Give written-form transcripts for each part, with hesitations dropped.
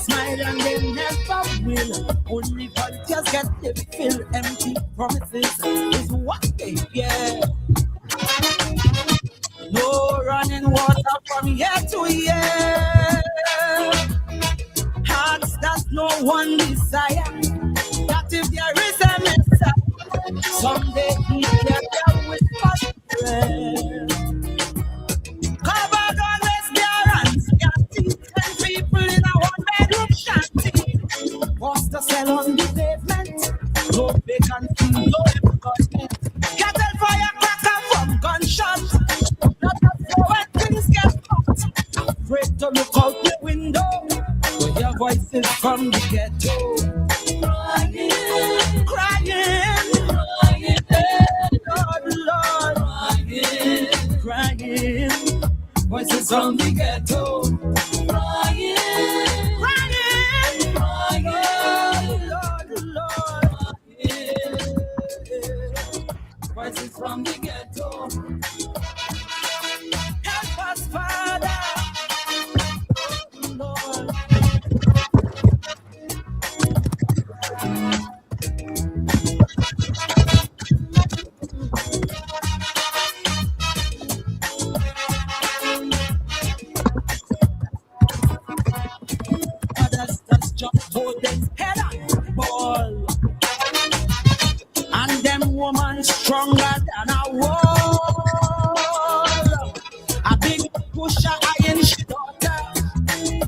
smile and they never will. Only volunteers get the fill. Empty promises is what they get. No running water from year to year. Hearts that no one desire. That if there is a message, someday he can whisper prayer. Covered always bare and scanty. 10 people in a one-bedroom shanty. Forced to sell on the pavement. No vacancy, no employment. Cattle fire cracker from gunshots. Not when things get hot. Afraid to look out the window. To hear voices from the ghetto. Crying, crying, crying, Lord, Lord, crying. Voices from the ghetto. Crying, crying, crying, Lord, Lord, voices from the ghetto. Help us, Father. Lord. Others just hold them head on ball. And them woman stronger than a wall. A big pusher iron she daughter.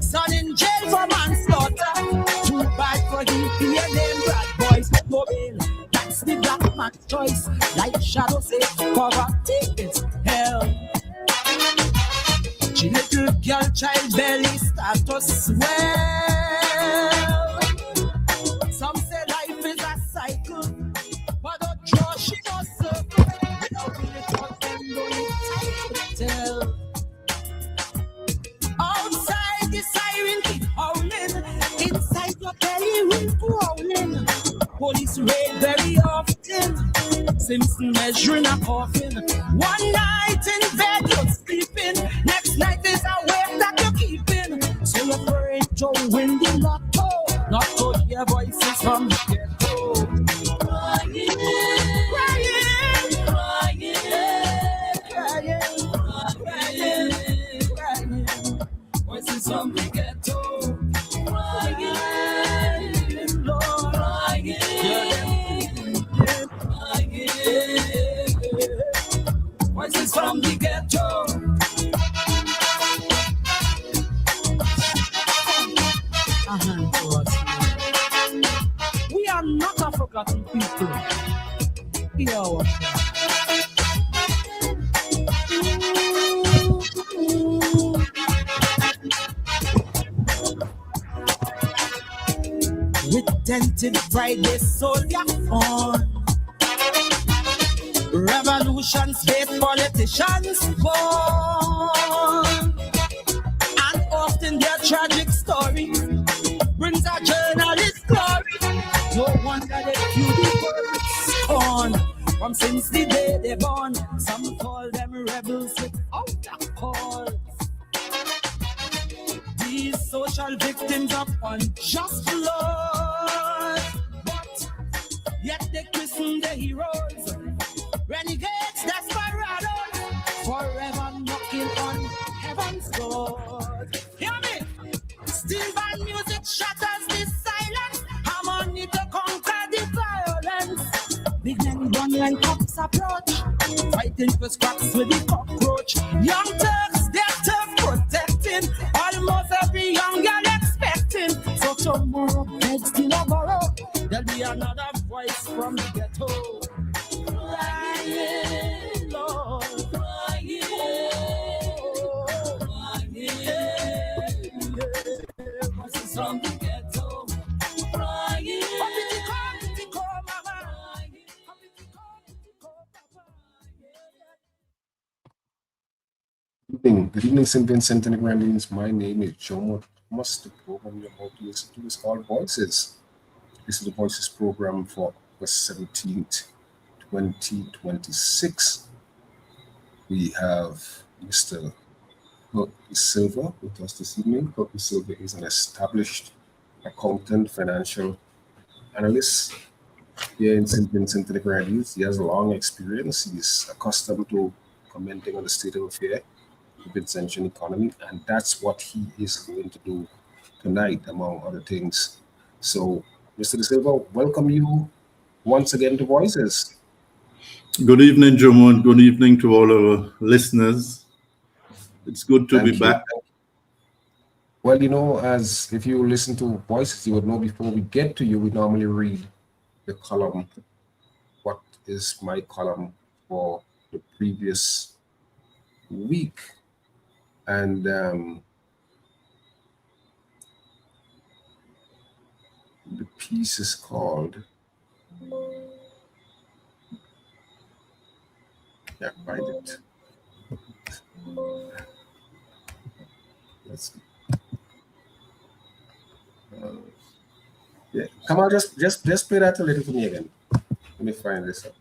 Son in jail for manslaughter. Too bad for him, he and them bad boys. No bail, that's the black man's choice. Like Shadow say, cover, take it, hell. She little girl child belly start to swell. Some say life is a cycle, but don't draw she no circle. Without really talk them don't tell. Outside the siren keep howling, inside your belly will growling. Police raid very often. Simpson measuring a coffin. One night in bed you're sleeping. Next night is a wave that you're keeping. So you're afraid to win the lotto. Not to hear voices from the ghetto. Crying, crying, crying, crying. Voices from the ghetto. Crying, Lord, crying. Voices from the ghetto. We are not a forgotten people. Yo. With dented Friday soldier on. Revolutions, hate politicians born. And often their tragic story brings a journalist glory. No wonder they feel the words on. From since the day they're born, some call them rebels without a cause. These social victims of unjust blood, but yet they christen the heroes. Renegades, desperados, forever knocking on heaven's door. Hear me? Steel band music shatters the silence. Harmony to conquer the violence. Big men run when cops approach, fighting for scraps with the cockroach. Young Turks, they're tough protecting. Almost every young girl expecting. So tomorrow, begs till a borrow. There'll be another voice from the ghetto. Crying, Lord, crying, crying. Voices from the ghetto, crying. Good evening, St. Vincent and the Grenadines. My name is Jomo Thomas. The program you're about to listen to is called Voices. This is the Voices program for August 17th, 2026. We have Mr. Kirk Silva with us this evening. Kirk Silva is an established accountant, financial analyst here in St. Vincent and the Grenadines. He has a long experience. He's accustomed to commenting on the state of affairs, the Vincentian economy, and that's what he is going to do tonight, among other things. So, Mr. De Silva, welcome you once again to Voices. Good evening, Jomo, and good evening to all our listeners. It's good to be back. Well, you know, as if you listen to Voices, you would know before we get to you, we normally read the column. What is my column for the previous week? And the piece is called, yeah, find it. Let's see. Yeah, come on, just play that a little for me again. Let me find this up.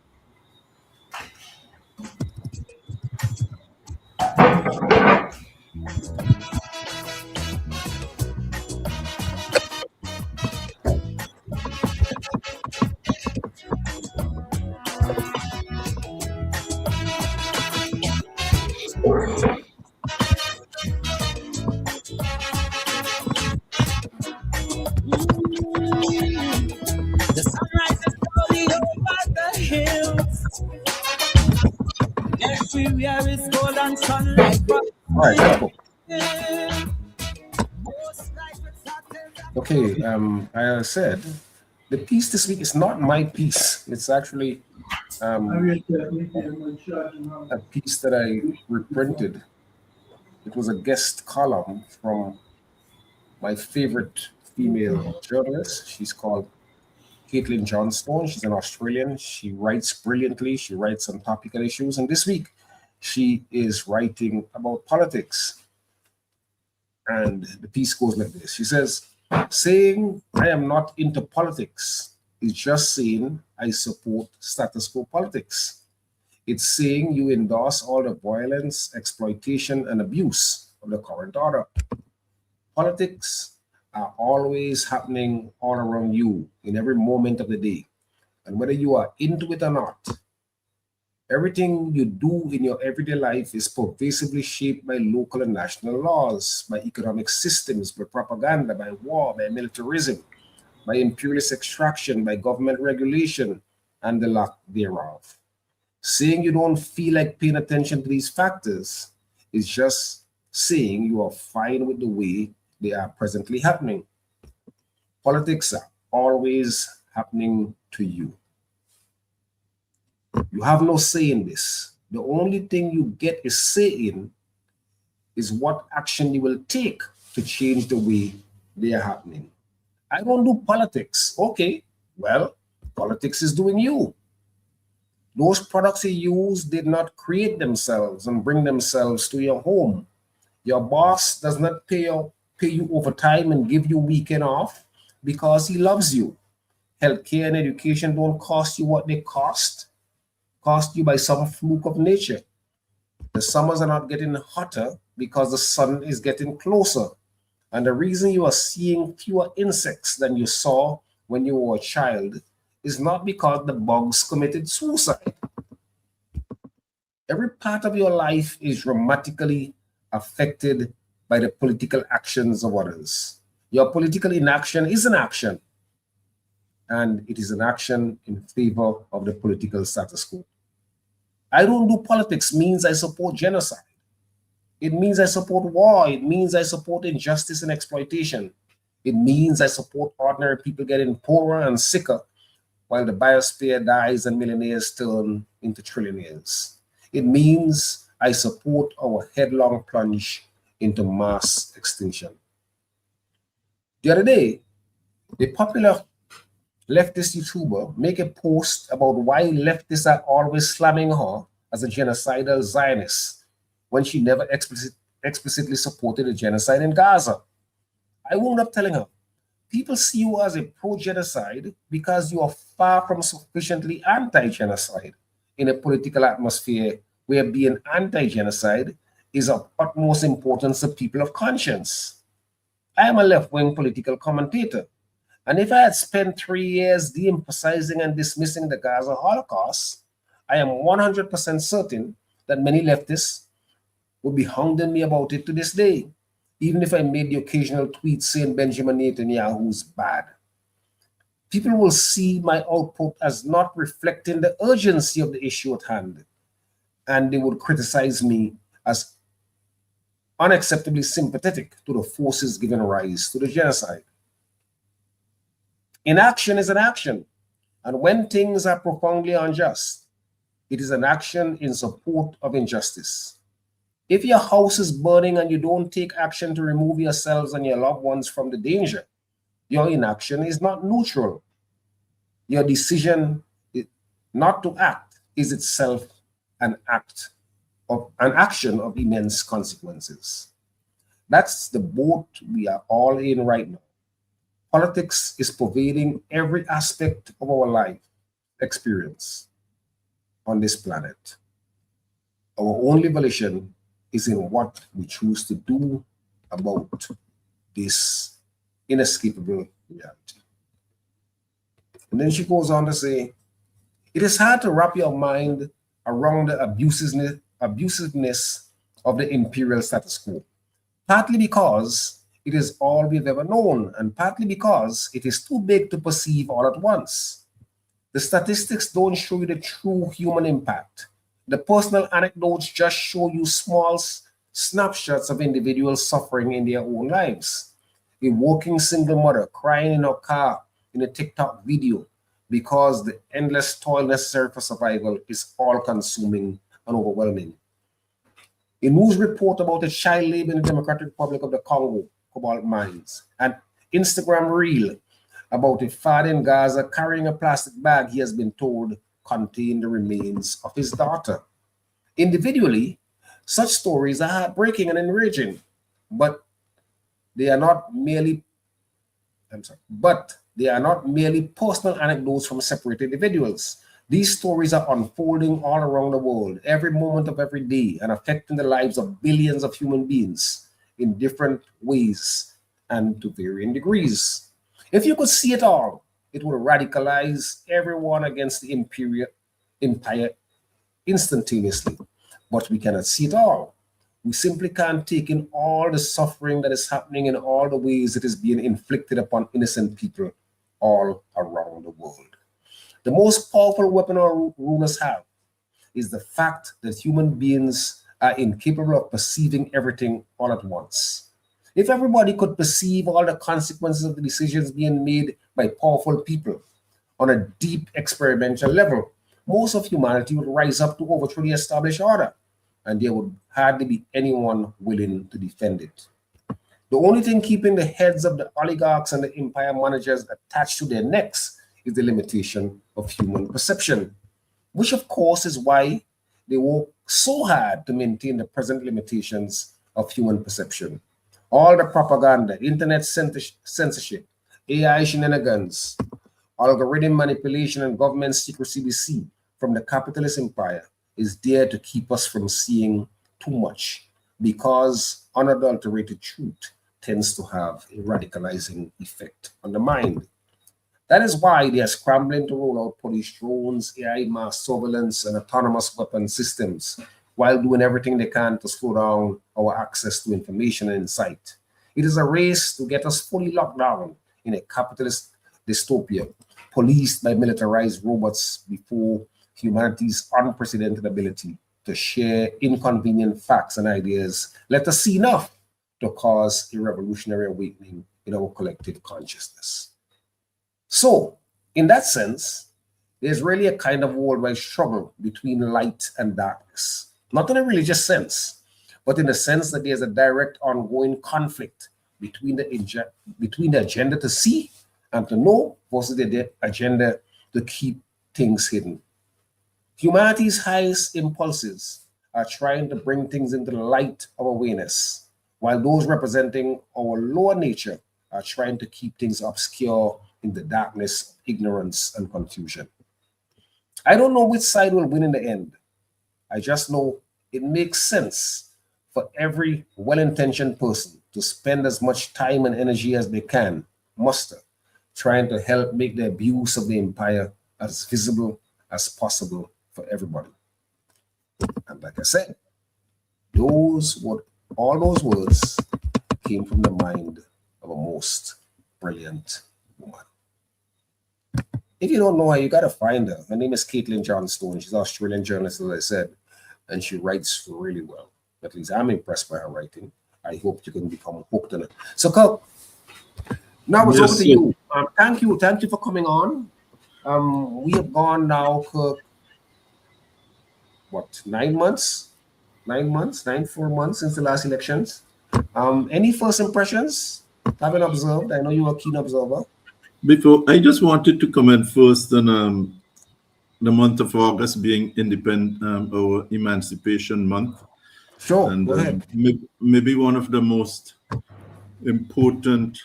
The sun rises slowly over the hills. Everywhere is golden sunlight. All right, cool. Okay, I said the piece this week is not my piece. It's actually a piece that I reprinted. It was a guest column from my favorite female journalist. She's called Caitlin Johnstone. She's an Australian. She writes brilliantly. She writes on topical issues. And this week, she is writing about politics. And the piece goes like this. She says, saying I am not into politics is just saying I support status quo politics. It's saying you endorse all the violence, exploitation, and abuse of the current order. Politics are always happening all around you in every moment of the day. And whether you are into it or not, everything you do in your everyday life is pervasively shaped by local and national laws, by economic systems, by propaganda, by war, by militarism, by imperialist extraction, by government regulation, and the lack thereof. Saying you don't feel like paying attention to these factors is just saying you are fine with the way they are presently happening. Politics are always happening to you. You have no say in this. The only thing you get a say in is what action you will take to change the way they are happening. I don't do politics. Okay, well, politics is doing you. Those products you use did not create themselves and bring themselves to your home. Your boss does not pay you overtime and give you weekend off because he loves you. Healthcare and education don't cost you what they cost you by some fluke of nature. The summers are not getting hotter because the sun is getting closer. And the reason you are seeing fewer insects than you saw when you were a child is not because the bugs committed suicide. Every part of your life is dramatically affected by the political actions of others. Your political inaction is an action, and it is an action in favor of the political status quo. I don't do politics means I support genocide. It means I support war. It means I support injustice and exploitation. It means I support ordinary people getting poorer and sicker while the biosphere dies and millionaires turn into trillionaires. It means I support our headlong plunge into mass extinction. The other day, the popular leftist YouTuber make a post about why leftists are always slamming her as a genocidal Zionist when she never explicitly supported a genocide in Gaza. I wound up telling her, people see you as a pro-genocide because you are far from sufficiently anti-genocide in a political atmosphere where being anti-genocide is of utmost importance to people of conscience. I am a left-wing political commentator, And if I had spent 3 years de-emphasizing and dismissing the Gaza Holocaust, I am 100% certain that many leftists would be hounding me about it to this day, even if I made the occasional tweet saying Benjamin Netanyahu's bad. People will see my output as not reflecting the urgency of the issue at hand, and they would criticize me as unacceptably sympathetic to the forces giving rise to the genocide. Inaction is an action, and when things are profoundly unjust, it is an action in support of injustice. If your house is burning and you don't take action to remove yourselves and your loved ones from the danger, your inaction is not neutral. Your decision not to act is itself an action of immense consequences. That's the boat we are all in right now. Politics is pervading every aspect of our life experience on this planet. Our only volition is in what we choose to do about this inescapable reality. And then she goes on to say, it is hard to wrap your mind around the abusiveness of the imperial status quo, partly because it is all we've ever known, and partly because it is too big to perceive all at once. The statistics don't show you the true human impact. The personal anecdotes just show you small snapshots of individuals suffering in their own lives. A working single mother crying in her car in a TikTok video because the endless toil necessary for survival is all-consuming and overwhelming. A news report about a child labor in the Democratic Republic of the Congo, cobalt mines, an Instagram reel about a father in Gaza carrying a plastic bag he has been told contained the remains of his daughter. Individually, such stories are heartbreaking and enraging, but they are not merely personal anecdotes from separate individuals. These stories are unfolding all around the world, every moment of every day, and affecting the lives of billions of human beings in different ways and to varying degrees. If you could see it all, it would radicalize everyone against the empire instantaneously. But we cannot see it all. We simply can't take in all the suffering that is happening in all the ways it is being inflicted upon innocent people all around the world. The most powerful weapon our rulers have is the fact that human beings are incapable of perceiving everything all at once. If everybody could perceive all the consequences of the decisions being made by powerful people on a deep experimental level, most of humanity would rise up to overthrow the established order, and there would hardly be anyone willing to defend it. The only thing keeping the heads of the oligarchs and the empire managers attached to their necks is the limitation of human perception, which of course is why they work so hard to maintain the present limitations of human perception. All the propaganda, internet censorship, AI shenanigans, algorithm manipulation, and government secrecy we see from the capitalist empire is there to keep us from seeing too much, because unadulterated truth tends to have a radicalizing effect on the mind. That is why they are scrambling to roll out police drones, AI mass surveillance, and autonomous weapon systems, while doing everything they can to slow down our access to information and insight. It is a race to get us fully locked down in a capitalist dystopia, policed by militarized robots before humanity's unprecedented ability to share inconvenient facts and ideas let us see enough to cause a revolutionary awakening in our collective consciousness. So, in that sense, there's really a kind of worldwide struggle between light and darkness, not in a religious sense, but in the sense that there's a direct ongoing conflict between the agenda to see and to know versus the agenda to keep things hidden. Humanity's highest impulses are trying to bring things into the light of awareness, while those representing our lower nature are trying to keep things obscure in the darkness, ignorance, and confusion. I don't know which side will win in the end. I just know it makes sense for every well-intentioned person to spend as much time and energy as they can muster trying to help make the abuse of the empire as visible as possible for everybody. And like I said, all those words came from the mind of a most brilliant woman. If you don't know her, you got to find her. Her name is Caitlin Johnstone. She's an Australian journalist, as I said, and she writes really well. At least I'm impressed by her writing. I hope you can become hooked on it. So, Kirk, now it's over to you. Thank you for coming on. We have gone now, Kirk, what, 9 months? 4 months since the last elections. Any first impressions? Having observed, I know you are a keen observer. Before, I just wanted to comment first on the month of August being our Emancipation Month. Sure, and go ahead. Maybe one of the most important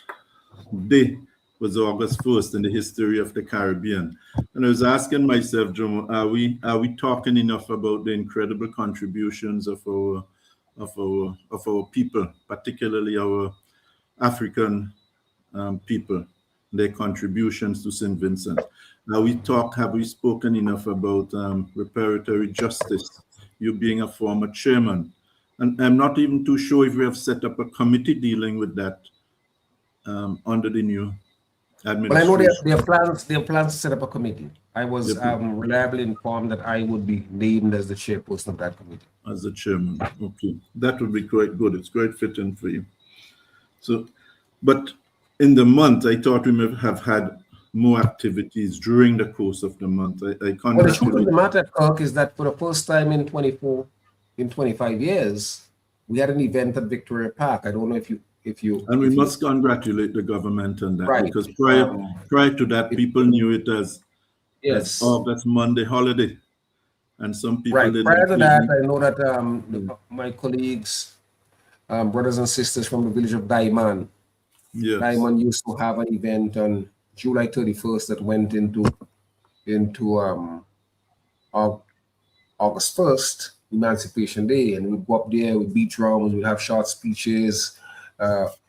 day was August 1st in the history of the Caribbean. And I was asking myself, Jomo, are we talking enough about the incredible contributions of our people, particularly our African people, their contributions to St. Vincent? Have we spoken enough about reparatory justice? You being a former chairman, and I'm not even too sure if we have set up a committee dealing with that under the new administration. Well, I know they have plans to set up a committee. I was reliably informed that I would be named as the chairperson of that committee. As the chairman, okay, that would be quite good. It's quite fitting for you. So, but in the month, I thought we may have had more activities during the course of the month. Well, the truth of the matter, Kirk, is that for the first time in 25 years, we had an event at Victoria Park. I don't know if you. And we must congratulate the government on that, right, because prior to that, people knew it as August Monday holiday, and some people didn't. Prior to that, I know that my colleagues, brothers and sisters from the village of Diamond, Diamond used to have an event on July 31st that went into August 1st, Emancipation Day, and we'd go up there with beat drums, we'd have short speeches,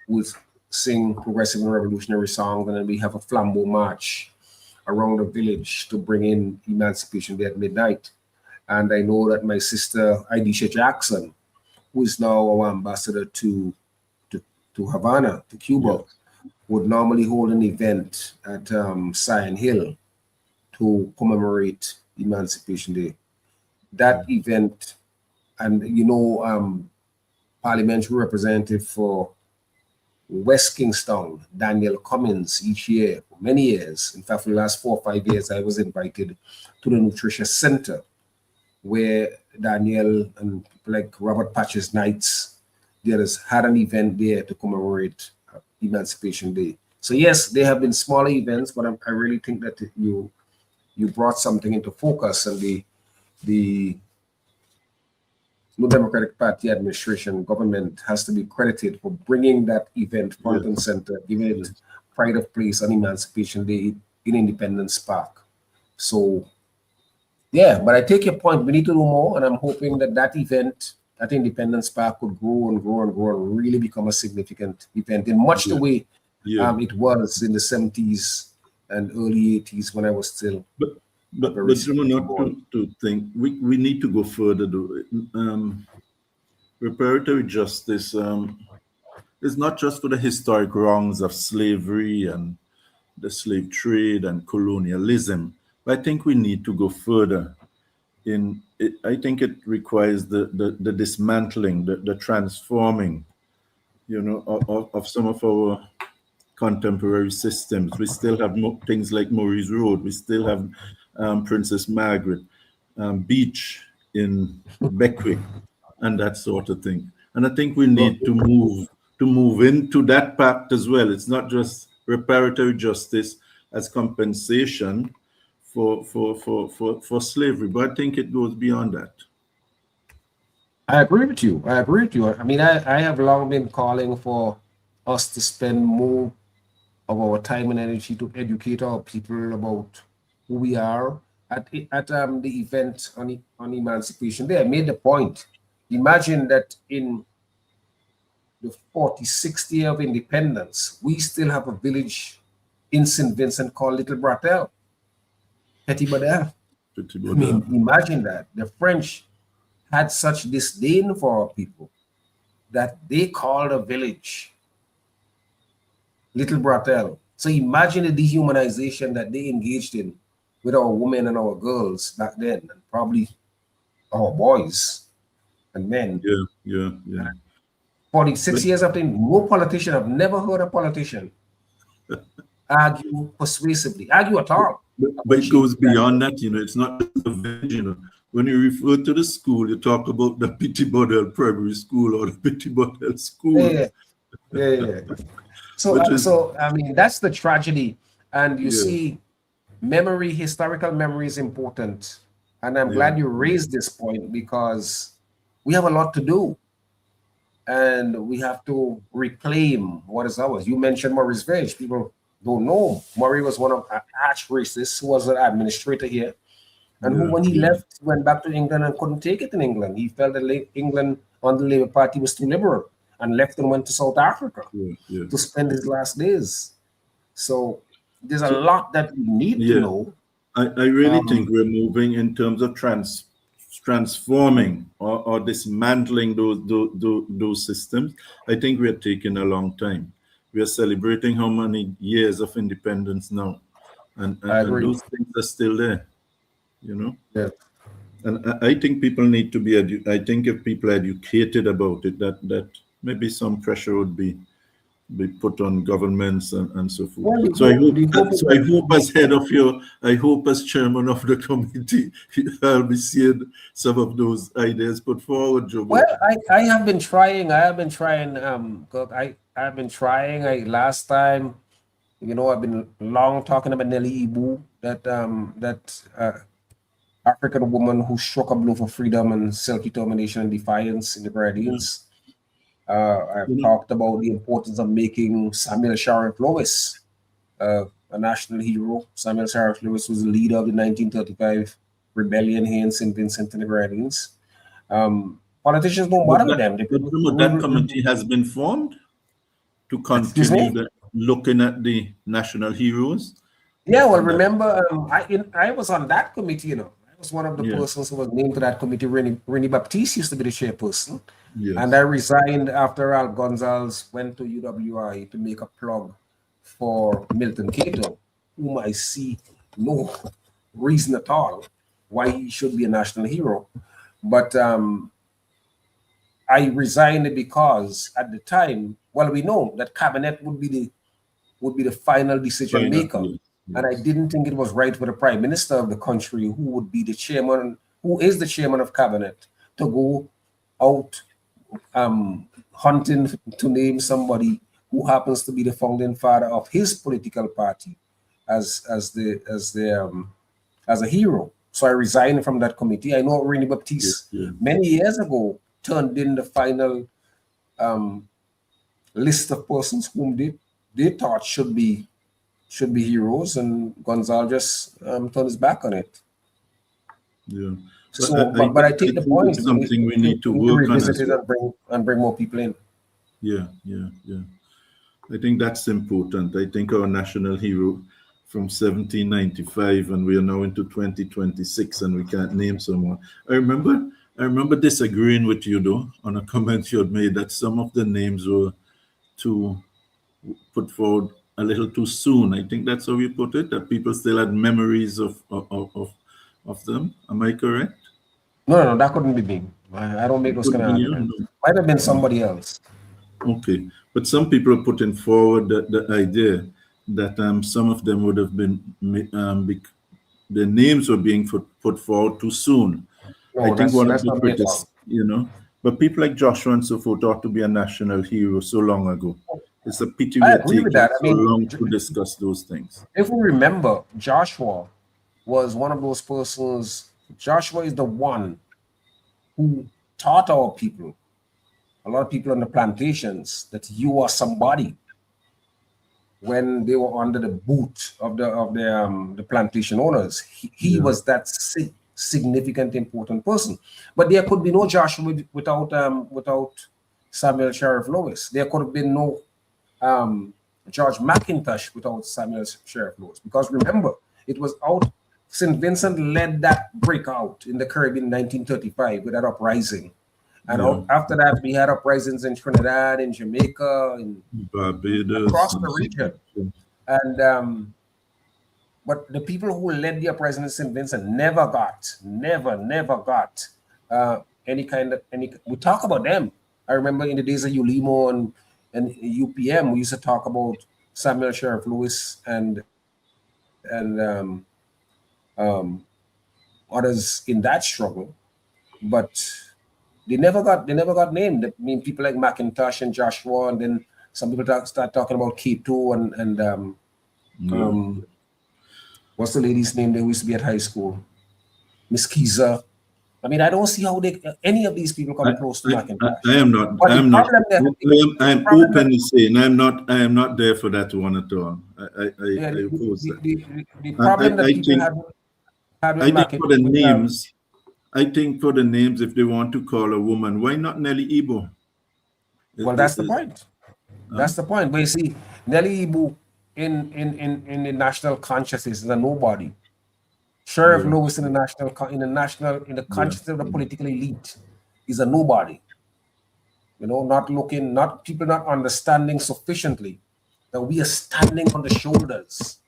we'd sing progressive and revolutionary songs, and then we have a flambeau march around the village to bring in Emancipation Day at midnight. And I know that my sister Idisha Jackson, who is now our ambassador to Havana, to Cuba, would normally hold an event at Sion Hill to commemorate Emancipation Day. That event, and parliamentary representative for West Kingstown, Daniel Cummins, each year, for many years, in fact, for the last 4 or 5 years, I was invited to the Nutritious Center, where Daniel and people like Robert Patches Knights, the others, had an event there to commemorate Emancipation Day. So yes, there have been smaller events, but I really think that you brought something into focus, and the New Democratic Party administration, government has to be credited for bringing that event front and center, giving it pride of place on Emancipation Day in Independence Park. So yeah, but I take your point. We need to do more, and I'm hoping that event at Independence Park could grow and grow and grow and really become a significant event in much the way it was in the 70s and early 80s when I was still. But not to think, we need to go further. Reparatory justice is not just for the historic wrongs of slavery and the slave trade and colonialism, but I think we need to go further. I think it requires the dismantling, the transforming, of some of our contemporary systems. We still have things like Maurice Road. We still have Princess Margaret Beach in Beckwith and that sort of thing. And I think we need to move into that pact as well. It's not just reparatory justice as compensation for slavery, but I think it goes beyond that. I agree with you. I mean, I have long been calling for us to spend more of our time and energy to educate our people about who we are. At the event on Emancipation Day, I made the point. Imagine that in the 46th year of independence, we still have a village in St. Vincent called Little Bratel, Petit Bordel. Petit I mean, Bordel. imagine that. The French had such disdain for our people that they called a village Little Bratel. So imagine the dehumanization that they engaged in with our women and our girls back then, and probably our boys and men. Yeah. 46 years after, no politician, I've never heard a politician argue persuasively, argue at all. But it goes beyond that, it's not just a village, When you refer to the school, you talk about the Petit Bordel Primary School or the Petit Bordel School. Yeah. So I mean, that's the tragedy. And you see, historical memory is important. And I'm glad you raised this point, because we have a lot to do. And we have to reclaim what is ours. You mentioned Maurice Vege. People don't know. Maurice was one of arch racists who was an administrator here. And who, when he left, went back to England and couldn't take it in England. He felt that England on the Labour Party was too liberal, and left and went to South Africa to spend his last days. So there's a lot that we need to know. I really think we're moving in terms of transforming or dismantling those systems. I think we are taking a long time. We are celebrating how many years of independence now, and those things are still there, Yeah. And I think people need to be I think if people are educated about it, that maybe some pressure would be put on governments and so forth. Well, I hope as chairman of the committee, I'll be seeing some of those ideas put forward, Joe. Well, I have been trying. I've been trying. Last time, I've been long talking about Nelly Ibu, that African woman who struck a blow for freedom and self-determination and defiance in the Grenadines. I've talked about the importance of making Samuel Sheriff Lewis a national hero. Samuel Sheriff Lewis was the leader of the 1935 rebellion here in St. Vincent and the Grenadines. Politicians don't bother with them. That committee has been formed to continue looking at the national heroes. Yeah, well, remember, I was on that committee, I was one of the persons who was named to that committee. Rennie Baptiste used to be the chairperson. Yes. And I resigned after Ralph Gonzalez went to UWI to make a plug for Milton Cato, whom I see no reason at all why he should be a national hero. But I resigned because at the time, we know that cabinet would be the final decision maker. Yes. And I didn't think it was right for the prime minister of the country, who would be the chairman, who is the chairman of cabinet, to go out hunting to name somebody who happens to be the founding father of his political party as a hero. So I resigned from that committee. I know Rennie Baptiste many years ago turned in the final list of persons whom they thought should be heroes, and Gonzalez just turned his back on it. Yeah. So, but I take the point. Something we need to work on and bring more people in. Yeah. I think that's important. I think our national hero from 1795, and we are now into 2026, and we can't name someone. I remember disagreeing with you though on a comment you had made that some of the names were too put forward a little too soon. I think that's how you put it, that people still had memories of them. Am I correct? No, that couldn't be me. I don't make those kind of arguments. Might have been somebody else. Okay, but some people are putting forward the idea that some of them would have been their names were being put forward too soon. No, I think one of the critics, but people like Joshua and so forth ought to be a national hero so long ago. It's a pity we are taking so long to discuss those things. If we remember, Joshua was one of those persons. Joshua is the one who taught our people, a lot of people on the plantations, that you are somebody. When they were under the boot of the plantation owners, he was that significant, important person. But there could be no Joshua without Samuel Sheriff Lewis. There could have been no George McIntosh without Samuel Sheriff Lewis. Because remember, it was out, St. Vincent led that breakout in the Caribbean in 1935 with that uprising. And after that, we had uprisings in Trinidad, in Jamaica, in Barbados, across the region. And but the people who led the uprising in St. Vincent never got we talk about them. I remember in the days of ULIMO and UPM, we used to talk about Samuel Sheriff Lewis and others in that struggle, but they never got named. I mean, people like McIntosh and Joshua, and then some people start talking about K2 and what's the lady's name? They used to be at high school, Miss Kiza. I mean, I don't see how any of these people come close to McIntosh. I am not. I'm openly saying I am not there for that one at all. I oppose that. The problem that people have with I think for the names. I think for the names, if they want to call a woman, why not Nelly Ibu? Well, that's the point. That's the point. But you see, Nelly Ibu in the national consciousness is a nobody. Sheriff Lewis in the consciousness of the political elite is a nobody. You know, people not understanding sufficiently that we are standing on the shoulders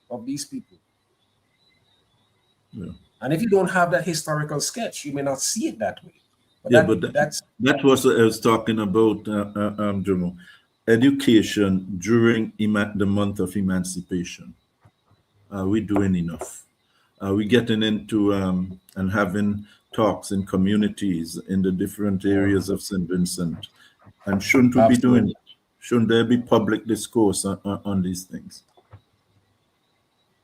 of these people. Yeah. And if you don't have that historical sketch, you may not see it that way. But that's what I was talking about, Jomo. Education during the month of emancipation. Are we doing enough? Are we getting into and having talks in communities in the different areas of St. Vincent? And shouldn't we be doing it? Shouldn't there be public discourse on these things?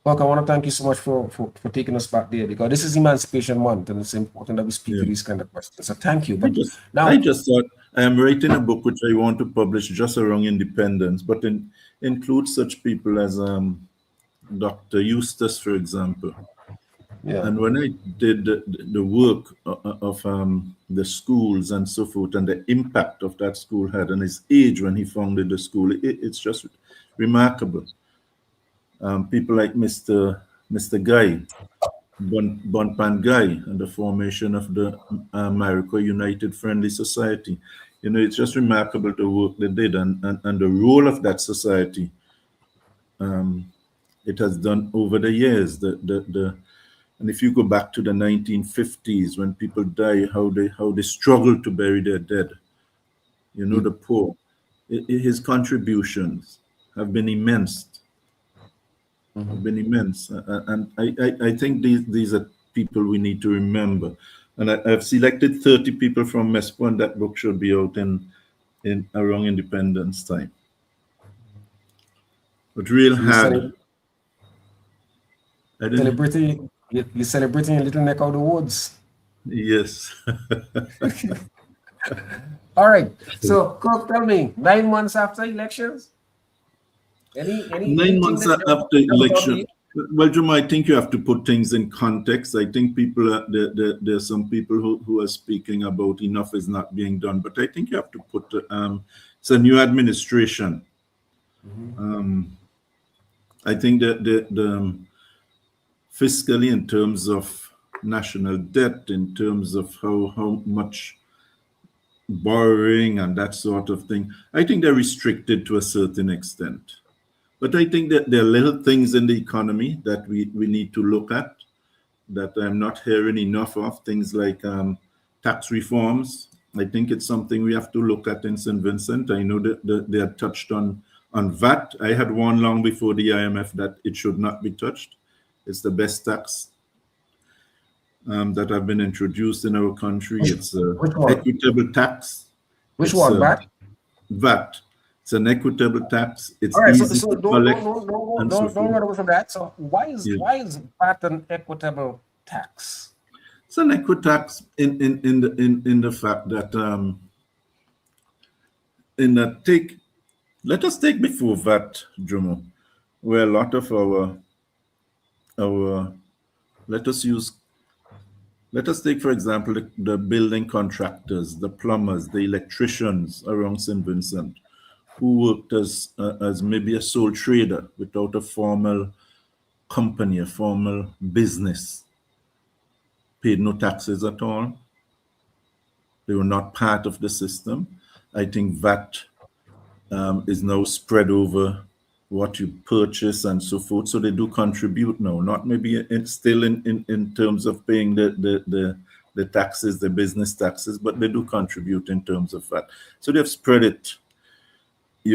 Look, I want to thank you so much for taking us back there, because this is Emancipation Month and it's important that we speak to these kind of questions. So thank you. But I just thought I am writing a book which I want to publish just around independence, but include such people as Dr. Eustace, for example. Yeah. And when I did the work of the schools and so forth, and the impact of that school had, and his age when he founded the school, it's just remarkable. People like Mr. Guy, Bonpan Guy, and the formation of the Marico United Friendly Society. You know, it's just remarkable the work they did and the role of that society. It has done over the years. And if you go back to the 1950s, when people die, how they struggle to bury their dead, you know, the poor, his contributions have been immense. Have been immense, and I think these are people we need to remember. And I've selected 30 people from MESPO, and that book should be out in around Independence time. But real hard. You're celebrating your little neck of the woods. Yes. All right. So, Kirk, tell me, 9 months after elections. Any 9 months after election. Well, Juma, I think you have to put things in context. I think there are some people who are speaking about enough is not being done, but I think you have to put it's a new administration. I think that the fiscally, in terms of national debt, in terms of how much borrowing and that sort of thing, I think they're restricted to a certain extent. But I think that there are little things in the economy that we need to look at that I'm not hearing enough of, things like tax reforms. I think it's something we have to look at in St. Vincent. I know that they are touched on VAT. I had warned long before the IMF that it should not be touched. It's the best tax that have been introduced in our country. It's an equitable tax. Which one, VAT? VAT. It's an equitable tax. It's all right, easy so to collect. Don't run away from that. So why is VAT an equitable tax? It's an equitax in the fact that let us take before VAT, Jomo, where a lot of our let us take, for example, the building contractors, the plumbers, the electricians around St. Vincent, who worked as maybe a sole trader without a formal company, a formal business, paid no taxes at all. They were not part of the system. I think VAT is now spread over what you purchase and so forth. So they do contribute now, not maybe still in terms of paying the taxes, the business taxes, but they do contribute in terms of VAT. So they've spread it.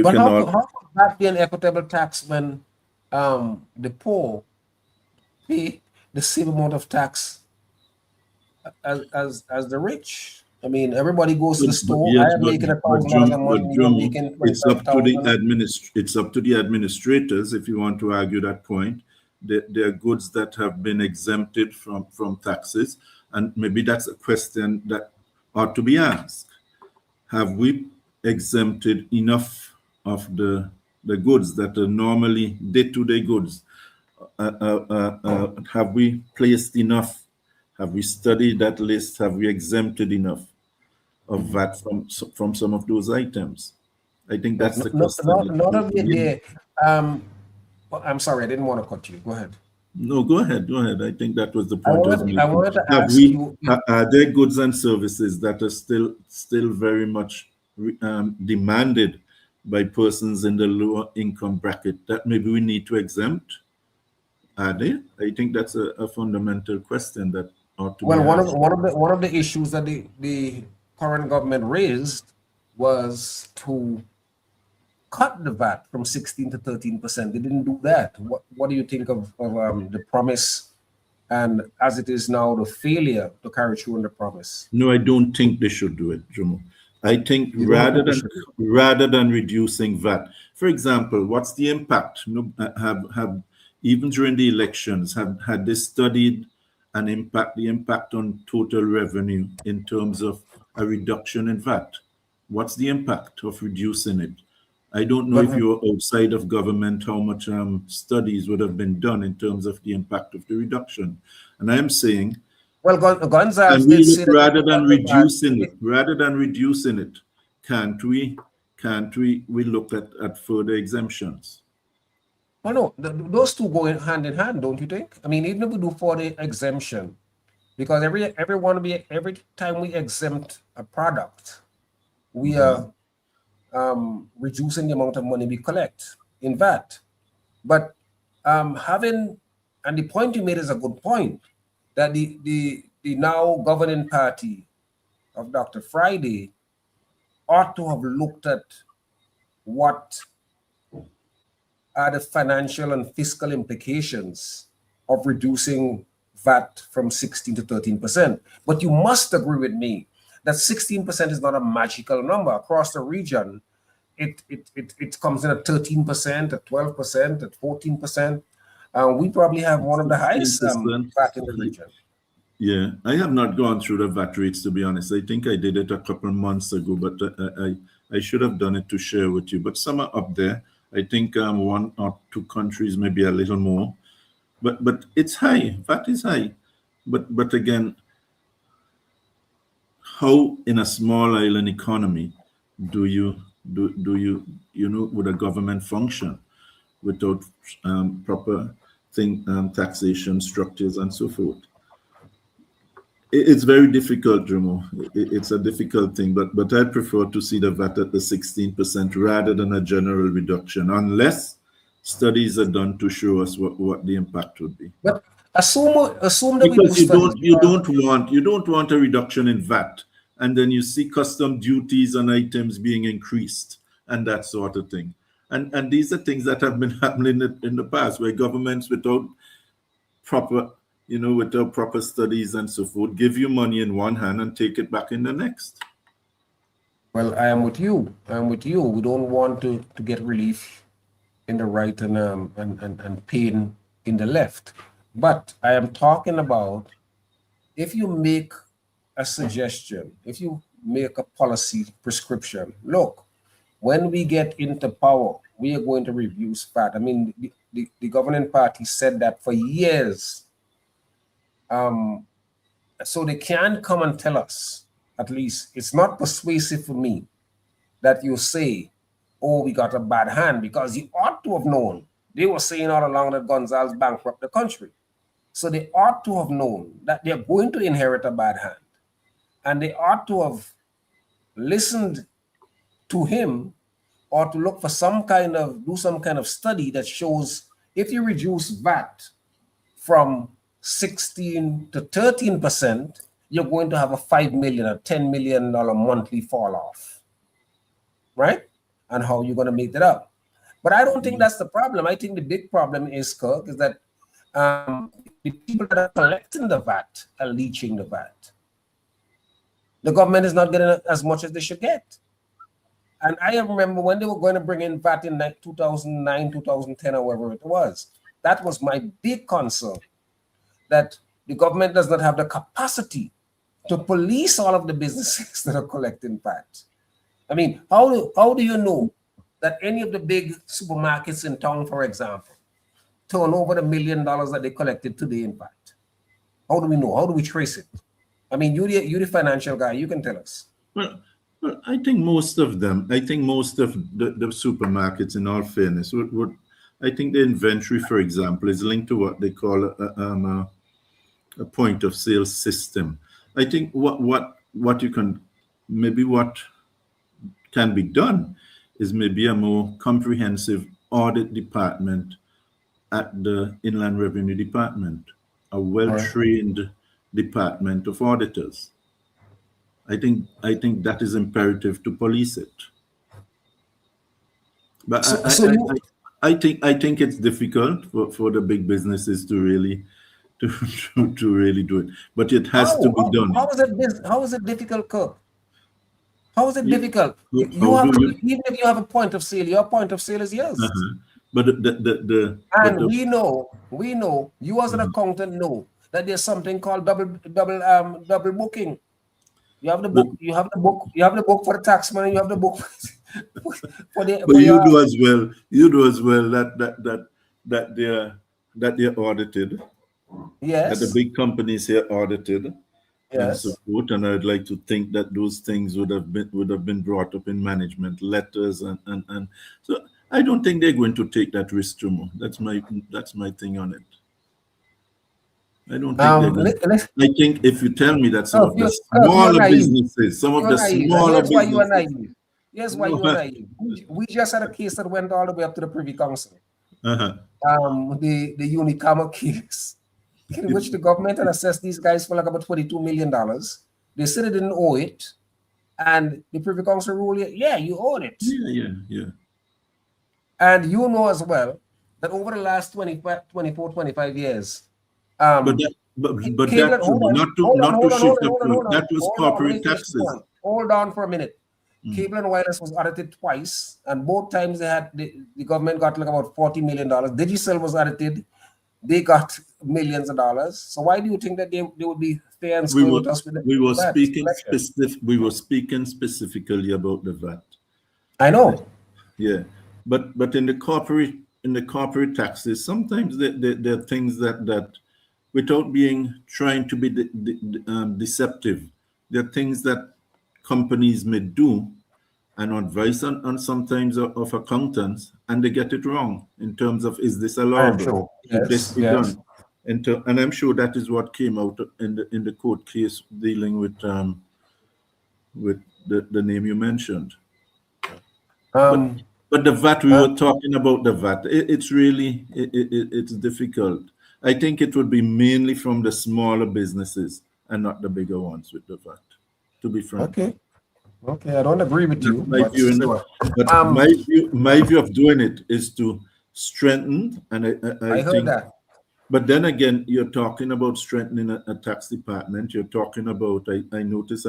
But how could that be an equitable tax when the poor pay the same amount of tax as the rich? I mean, everybody goes to the store. Yes, I am making $1,000 a month. You're making it's up to $25,000. it's up to the administrators if you want to argue that point. There are goods that have been exempted from taxes, and maybe that's a question that ought to be asked. Have we exempted enough of the goods that are normally day-to-day goods? Have we placed enough? Have we studied that list? Have we exempted enough of VAT from some of those items? I think that's the question. Not only there. I'm sorry, I didn't want to cut you. Go ahead. No, go ahead. I think that was the point. I wanted to ask you. Are there goods and services that are still very much demanded by persons in the lower income bracket that maybe we need to exempt? Are they? I think that's a fundamental question that ought to be asked. One of the issues that the current government raised was to cut the VAT from 16 to 13%. They didn't do that. What do you think of the promise, and as it is now, the failure to carry through on the promise? No, I don't think they should do it, Jomo. I think rather than reducing VAT, for example, what's the impact? Have even during the elections, had they studied the impact on total revenue in terms of a reduction in VAT? What's the impact of reducing it? I don't know if you're outside of government, how much studies would have been done in terms of the impact of the reduction. And I am saying, well, Gonzalez did say rather than reducing it, can't we look at further exemptions? Oh no, those two go hand in hand, don't you think? I mean, even if we do for the exemption, because every time we exempt a product, we are reducing the amount of money we collect in VAT. But and the point you made is a good point, that the now governing party of Dr. Friday ought to have looked at what are the financial and fiscal implications of reducing VAT from 16 to 13%. But you must agree with me that 16% is not a magical number. Across the region, it comes in at 13%, at 12%, at 14%. We probably have one of the highest VAT in the region. Yeah, I have not gone through the VAT rates, to be honest. I think I did it a couple of months ago, but I should have done it to share with you. But some are up there. I think one or two countries maybe a little more, but it's high. VAT is high, but again, how in a small island economy do you would a government function without proper taxation structures and so forth? It's very difficult, Jomo. It's a difficult thing, but I prefer to see the VAT at the 16% rather than a general reduction, unless studies are done to show us what the impact would be. But assume that because you don't want a reduction in VAT, and then you see custom duties on items being increased and that sort of thing. And these are things that have been happening in the past, where governments without proper studies and so forth, give you money in one hand and take it back in the next. Well, I am with you. We don't want to get relief in the right and pain in the left. But I am talking about, if you make a suggestion, if you make a policy prescription, look, when we get into power, we are going to reduce VAT. I mean, the governing party said that for years. So they can come and tell us, at least it's not persuasive for me that you say oh, we got a bad hand, because you ought to have known. They were saying all along that Gonzalez bankrupt the country. So they ought to have known that they're going to inherit a bad hand. And they ought to have listened to him, or to look for do some kind of study that shows if you reduce VAT from 16 to 13%, you're going to have a $5 million or $10 million monthly fall off, right? And how you're going to make that up. But I don't think that's the problem. I think the big problem is, Kirk, is that the people that are collecting the VAT are leeching the VAT. The government is not getting as much as they should get. And I remember when they were going to bring in VAT in 2009, 2010, or whatever it was. That was my big concern, that the government does not have the capacity to police all of the businesses that are collecting VAT. I mean, how do you know that any of the big supermarkets in town, for example, turn over the $1 million that they collected today in VAT? How do we know? How do we trace it? I mean, you're the financial guy. You can tell us. Well, I think most of them, the supermarkets, in all fairness, I think the inventory, for example, is linked to what they call a point of sale system. I think what can be done is maybe a more comprehensive audit department at the Inland Revenue Department, a well-trained department of auditors. I think that is imperative to police it. But I think it's difficult for the big businesses to really do it. But it has to be done. How is it difficult, Kirk? How is it difficult? Even if you have a point of sale, your point of sale is yours. But we know you as an accountant know that there's something called double booking. You have the book. You have the book for the taxman. You have the book for the. But you do as well. You do as well. That they're audited. Yes. That the big companies here audited. Yes. And support. And I'd like to think that those things would have been brought up in management letters and so I don't think they're going to take that risk too much. That's my thing on it. I don't think I think if you tell me that some of the smaller businesses, Here's why you are naive. Here's why you are naive. We just had a case that went all the way up to the Privy Council. The Unicama case, in which the government had assessed these guys for like about $22 million. They said they didn't owe it, and the Privy Council ruled, yeah, you owe it. Yeah. And you know as well that over the last 24, 25 years, but that was corporate taxes. Hold on for a minute. Cable and Wireless was audited twice, and both times the government got like about $40 million. Digicel was audited; they got millions of dollars. So why do you think that they would be fair and square with us? We were speaking specifically about the VAT. I know. Yeah, but in the corporate taxes, sometimes there are things that without trying to be deceptive, there are things that companies may do and advice on sometimes of accountants, and they get it wrong in terms of, is this allowable? Yes, this be done? And I'm sure that is what came out in the court case dealing with the name you mentioned. But the VAT, we were talking about the VAT. It's difficult. I think it would be mainly from the smaller businesses and not the bigger ones with the VAT, to be frank. Okay, I don't agree with you. My view of doing it is to strengthen, and I heard think that. But then again, you're talking about strengthening a tax department. You're talking about, I noticed,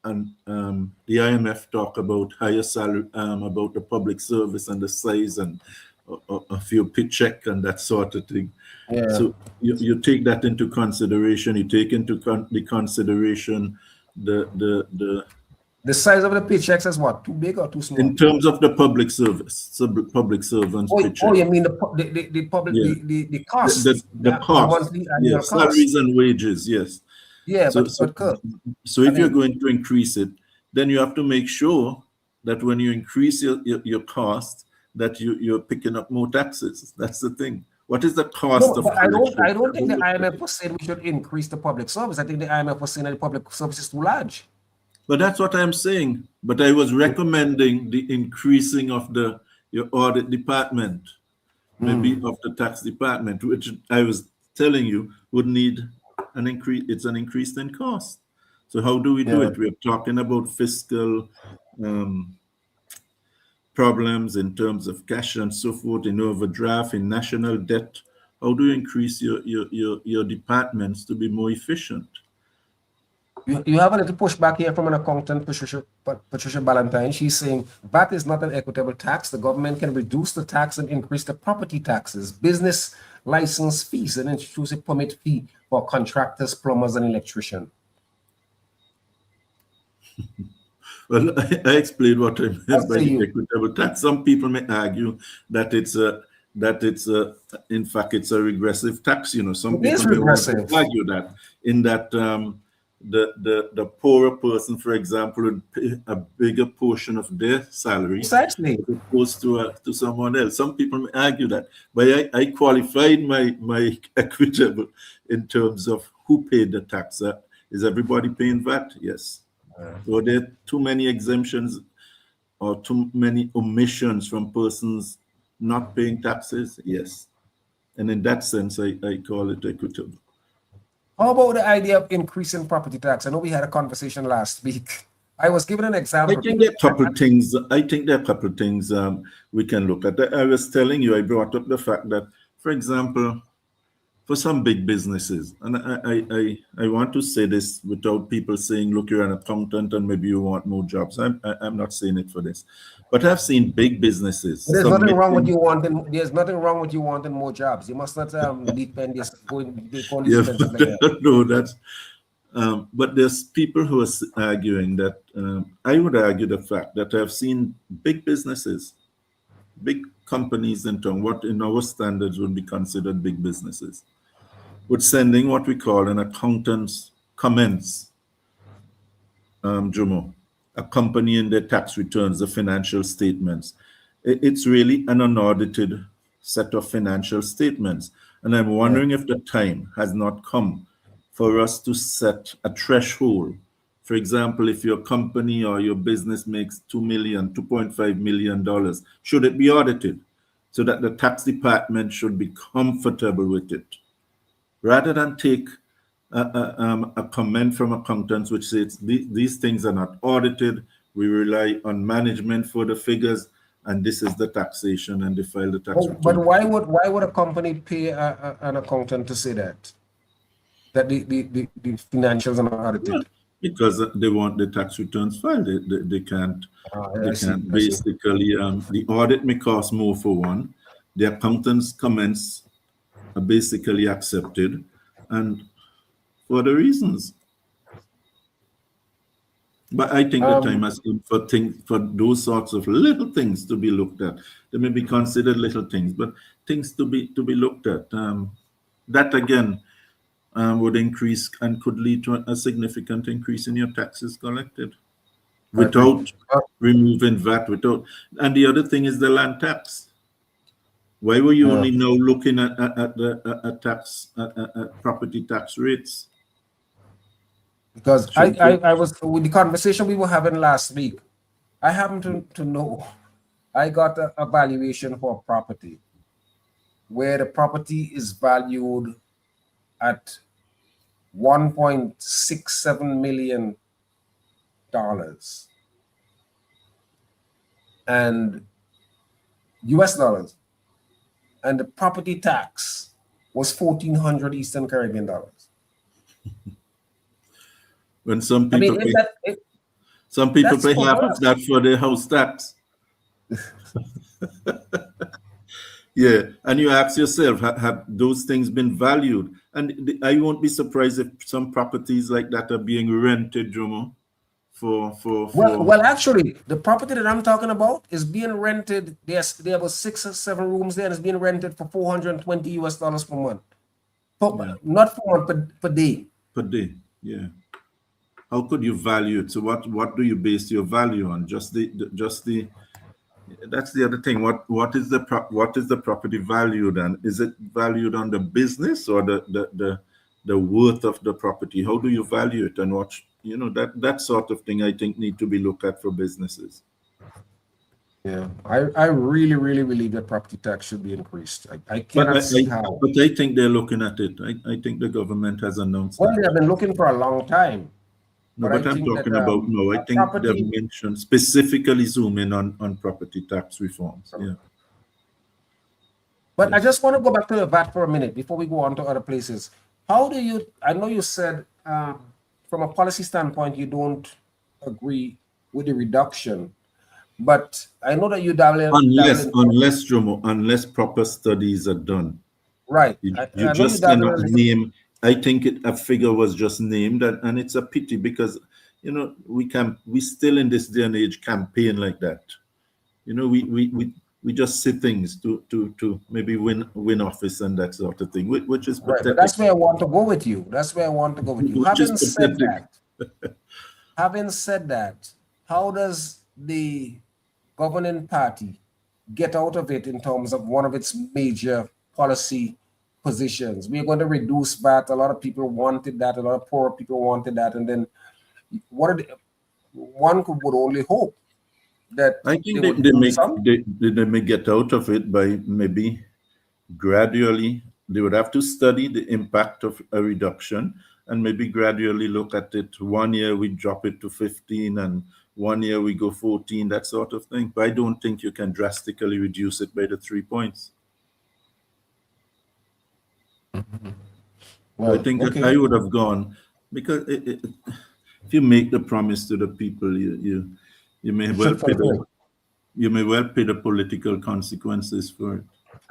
and the IMF talk about higher salary, about the public service and the size and a few paycheck and that sort of thing. Yeah. So you take that into consideration. You take into the consideration the size of the paychecks is what? Too big or too small? In terms of the public service, public servants. Oh, you mean the public, the cost? The cost, yes, salaries and wages, yes. Yeah, so if you're going to increase it, then you have to make sure that when you increase your cost, that you're picking up more taxes. That's the thing. What is the cost No, of but correction? I don't think the IMF was saying we should increase the public service. I think the IMF was saying that the public service is too large. But that's what I'm saying. But I was recommending the increasing of your audit department, maybe of the tax department, which I was telling you would need an increase. It's an increase in cost. So how do we do it? We're talking about fiscal problems in terms of cash and so forth, in overdraft, in national debt. How do you increase your departments to be more efficient? You have a little pushback here from an accountant, Patricia Ballantyne. She's saying VAT is not an equitable tax. The government can reduce the tax and increase the property taxes, business license fees, and introduce a permit fee for contractors, plumbers, and electricians. Well, I explained what I meant by the equitable tax. Some people may argue that in fact it's a regressive tax. You know, some people may want to argue that in that the poorer person, for example, would pay a bigger portion of their salary as opposed to someone else. Some people may argue that, but I qualified my equitable in terms of who paid the tax. Is everybody paying VAT? Yes. So there are too many exemptions or too many omissions from persons not paying taxes? Yes. And in that sense, I call it equitable. How about the idea of increasing property tax? I know we had a conversation last week. I was given an example. I think there are a couple of things. We can look at. I was telling you, I brought up the fact that, for example, for some big businesses, and I want to say this without people saying, look, you're an accountant and maybe you want more jobs. I'm not saying it for this. But I've seen big businesses. There's nothing wrong with you wanting. There's nothing wrong with you wanting more jobs. You must not defend this. No, that's. But there's people who are arguing that. I would argue the fact that I've seen big businesses, big companies in town, what in our standards would be considered big businesses, with sending what we call an accountant's comments, Jomo, accompanying their tax returns, the financial statements. It's really an unaudited set of financial statements. And I'm wondering if the time has not come for us to set a threshold. For example, if your company or your business makes $2.5 million, should it be audited so that the tax department should be comfortable with it? Rather than take a comment from accountants which says these things are not audited, we rely on management for the figures, and this is the taxation, and they file the tax return. But why would a company pay an accountant to say that the financials are not audited? Yeah, because they want the tax returns filed. They can't. Basically, the audit may cost more for one. The accountant's comments are basically accepted, and for the reasons. But I think the time has come for those sorts of little things to be looked at. They may be considered little things, but things to be looked at. That again would increase and could lead to a significant increase in your taxes collected without removing VAT. And the other thing is the land tax. Why were you only now looking at property tax rates? Because I was with the conversation we were having last week. I happen to know I got a valuation for a property where the property is valued at $1.67 million, and US dollars, and the property tax was 1,400 Eastern Caribbean dollars. When some people pay half of that for their house tax. Yeah, and you ask yourself, have those things been valued? And I won't be surprised if some properties like that are being rented, Jomo, Well, actually, the property that I'm talking about is being rented. They have 6 or 7 rooms there, and it's being rented for $420 US per month. Not per month, per day. Per day, yeah. how could you value it? So what do you base your value on? Just the that's the other thing. What is the property valued on? Is it valued on the business or the worth of the property? How do you value it, and what that sort of thing I think need to be looked at for businesses. Yeah, I really, really believe that property tax should be increased. I cannot see how. But I think they're looking at it. I think the government has announced Well, that. they have been looking for a long time. No, but I'm talking about no. I think they've mentioned specifically zoom in on property tax reforms. Yeah. But I just want to go back to the VAT for a minute before we go on to other places. How do you? I know you said from a policy standpoint you don't agree with the reduction, but I know that you unless Jomo, unless proper studies are done. Right. You just cannot name. I think a figure was just named, and it's a pity because we still in this day and age campaign like that. We just say things to maybe win office and that sort of thing, which is pathetic. Right, but that's where I want to go with you. Having said that, how does the governing party get out of it in terms of one of its major policy positions? We're going to reduce VAT. A lot of people wanted that. A lot of poor people wanted that. And then one would only hope that I think they may get out of it by maybe gradually. They would have to study the impact of a reduction and maybe gradually look at it. 1 year we drop it to 15 and 1 year we go 14, that sort of thing. But I don't think you can drastically reduce it by the 3 points. Well, I think that I would have gone because if you make the promise to the people, you may well pay the political consequences for it.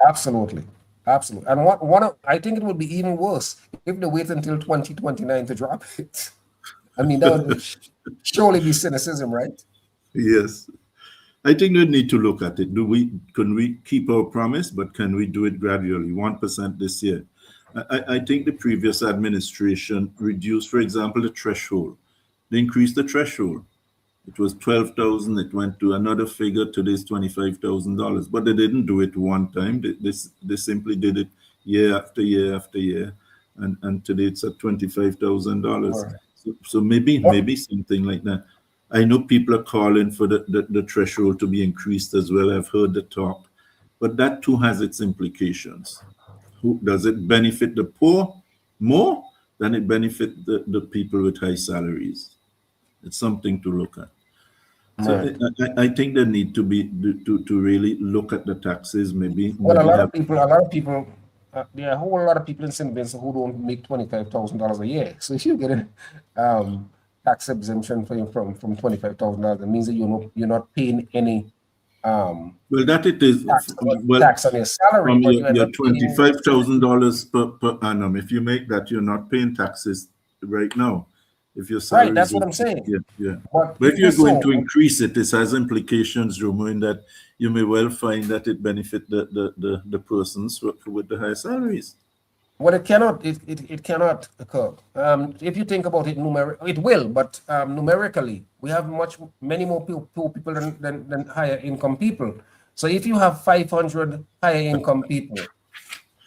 Absolutely. And I think it would be even worse if they wait until 2029 to drop it. I mean, that would surely be cynicism, right? Yes. I think we need to look at it. Can we keep our promise, but can we do it gradually? 1% this year. I think the previous administration reduced, for example, the threshold. They increased the threshold. It was $12,000. It went to another figure. Today's $25,000. But they didn't do it one time. They simply did it year after year after year. And today it's at $25,000. Right. So maybe something like that. I know people are calling for the threshold to be increased as well. I've heard the talk. But that too has its implications. Does it benefit the poor more than it benefit the people with high salaries? It's something to look at. So I think there need to be to really look at the taxes. Maybe. Well, a lot of people. There are a whole lot of people in St. Vincent who don't make $25,000 a year. So if you get a tax exemption from $25,000, that means that you're not paying any. Well, that it is tax on your salary. From your $25,000 per annum. If you make that, you're not paying taxes right now. If your salary, right, that's what I'm saying. Yeah. But if you're going to increase it, this has implications, Jomo, in that you may well find that it benefit the persons with the higher salaries. Well, it cannot occur. If you think about it, it will, but numerically, we have many more poor people than higher income people. So if you have 500 higher income people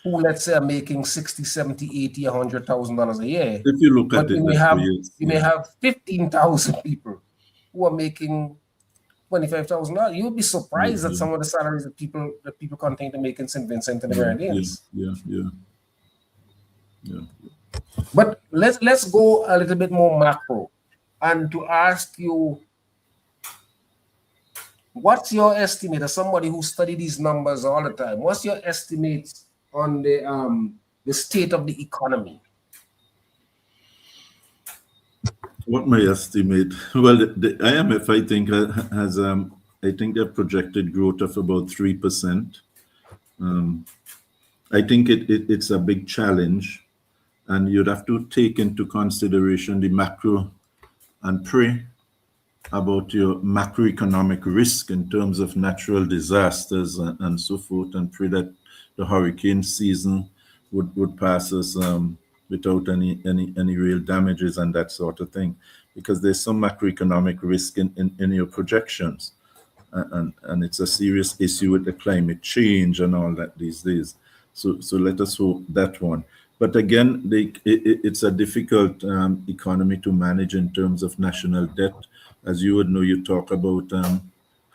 who, let's say, are making $60,000, $70,000, $80,000, $100,000 a year, if you look at it, you may have 15,000 people who are making $25,000. You'll be surprised at some of the salaries that people continue to make in St. Vincent and the Grenadines. Yeah. But let's go a little bit more macro, and to ask you, what's your estimate as somebody who studies these numbers all the time? What's your estimate on the state of the economy? What my estimate? Well, the IMF, I think, has I think a projected growth of about 3%. I think it's a big challenge, and you'd have to take into consideration the macro and pray about your macroeconomic risk in terms of natural disasters and so forth, and pray that the hurricane season would pass us without any real damages and that sort of thing. because there's some macroeconomic risk in your projections. And it's a serious issue with the climate change and all that these days. So let us hope that one. But again, it's a difficult economy to manage in terms of national debt. As you would know, you talk about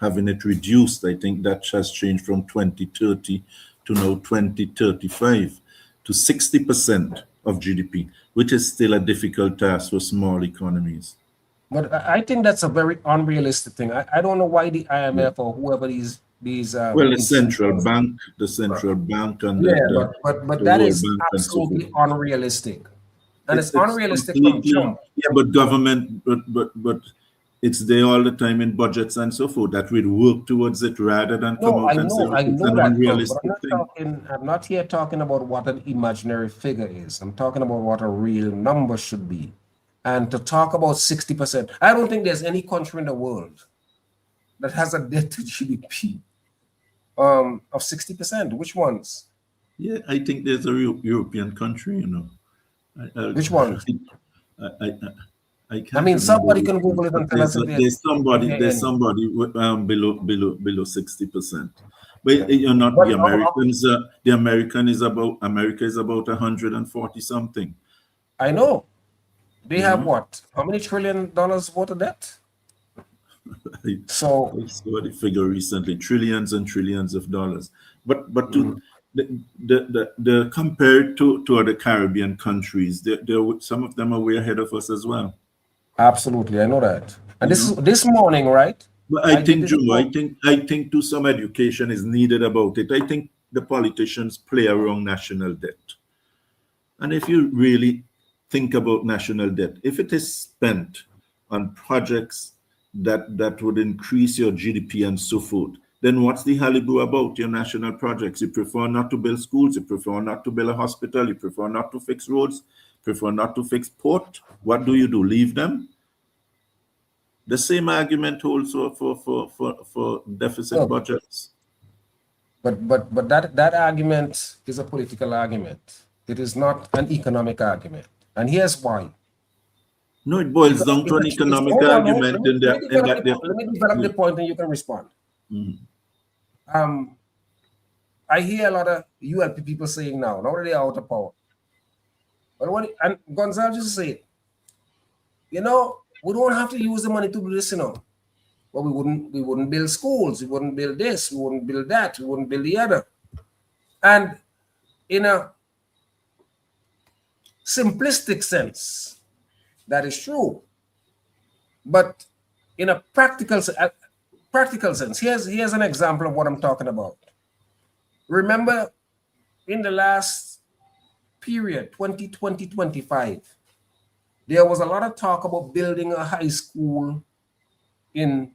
having it reduced. I think that has changed from 2030 to now 2035 to 60% of GDP, which is still a difficult task for small economies. But I think that's a very unrealistic thing. I don't know why the IMF or whoever these well, the central bank and but that is absolutely unrealistic, and it's unrealistic from jump. Yeah, but government, but it's there all the time in budgets and so forth that we'd work towards it rather than come out and say it's an unrealistic thing. I'm not here talking about what an imaginary figure is. I'm talking about what a real number should be. And to talk about 60%, I don't think there's any country in the world that has a debt to GDP of 60%. Which ones? Yeah, I think there's a European country, you know. Which ones? I can't. I mean, somebody can Google it and tell us. There's somebody below 60%. But you're not the Americans. America is about 140 something. I know. They have what? How many $1 trillion worth of debt? So I saw the figure recently, trillions and trillions of dollars. But to the compared to other Caribbean countries, some of them are way ahead of us as well. Absolutely, I know that. And this morning, right? But I think too some education is needed about it. I think the politicians play around national debt, and if you really think about national debt, if it is spent on projects that would increase your GDP and so forth, then what's the hullabaloo about your national projects? You prefer not to build schools, you prefer not to build a hospital, you prefer not to fix roads, prefer not to fix port. What do? Leave them? The same argument holds for deficit budgets. But that argument is a political argument. It is not an economic argument. And here's why. No, it boils down to an economic argument. Let me develop the point and you can respond. Mm-hmm. I hear a lot of ULP people saying now that they're out of power. But and Gonzalez just said, we don't have to use the money to do this, But we wouldn't build schools, we wouldn't build this, we wouldn't build that, we wouldn't build the other. And in a simplistic sense, that is true. But in a practical sense, here's an example of what I'm talking about. Remember, in the last period, 2020-25, there was a lot of talk about building a high school in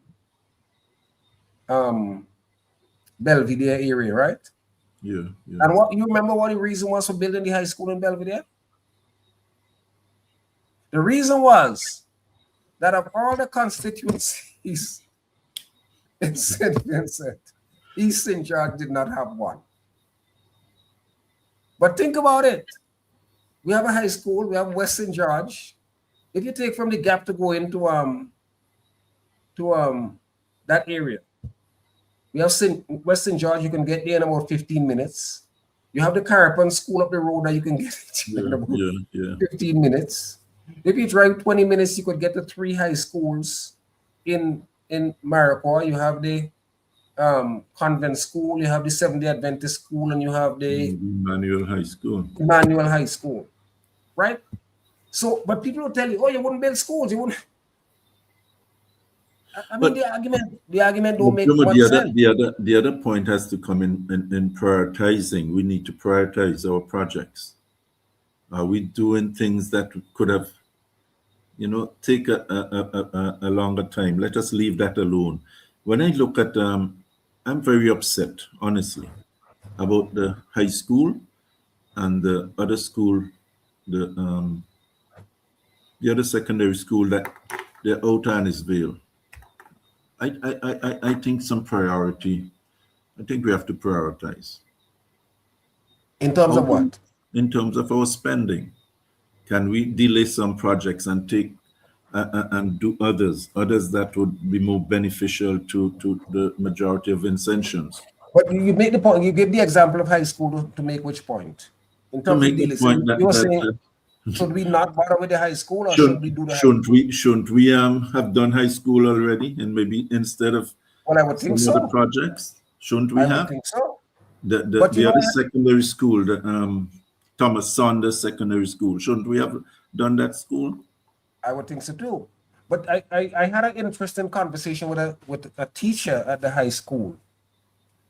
Belvedere area, right? Yeah. And what you remember what the reason was for building the high school in Belvedere? The reason was that of all the constituencies in St. Vincent, East St. George did not have one. But think about it. We have a high school, we have West St. George. If you take from the Gap to go into that area, we have West St. George, you can get there in about 15 minutes. You have the Carapan School up the road that you can get in about 15 minutes. If you drive 20 minutes, you could get to 3 high schools in Maricoa. You have the convent school, you have the Seventh-day Adventist school, and you have the Emmanuel High School, right? So, but people will tell you, you wouldn't build schools, you wouldn't. I mean, the argument don't make much sense. The other point has to come in prioritizing. We need to prioritize our projects. Are we doing things that could have, take a longer time? Let us leave that alone. When I look at, I'm very upset, honestly, about the high school and the other school, the other secondary school that they're out Annisville. I think some priority. I think we have to prioritize. In terms of what? In terms of our spending. Can we delay some projects and take and do others that would be more beneficial to the majority of Vincentians. But you make the point. You give the example of high school to make which point? In To terms of make the the listen, point that, you're saying, that should we not bother with the high school, or should shouldn't we do the high shouldn't school? we shouldn't we have done high school already, and maybe instead of Well, I would think some other so. projects, shouldn't we I would have think so. the But you know, other secondary school, the Thomas Saunders Secondary School? Shouldn't we have done that school? I would think so too. But I had an interesting conversation with a teacher at the high school,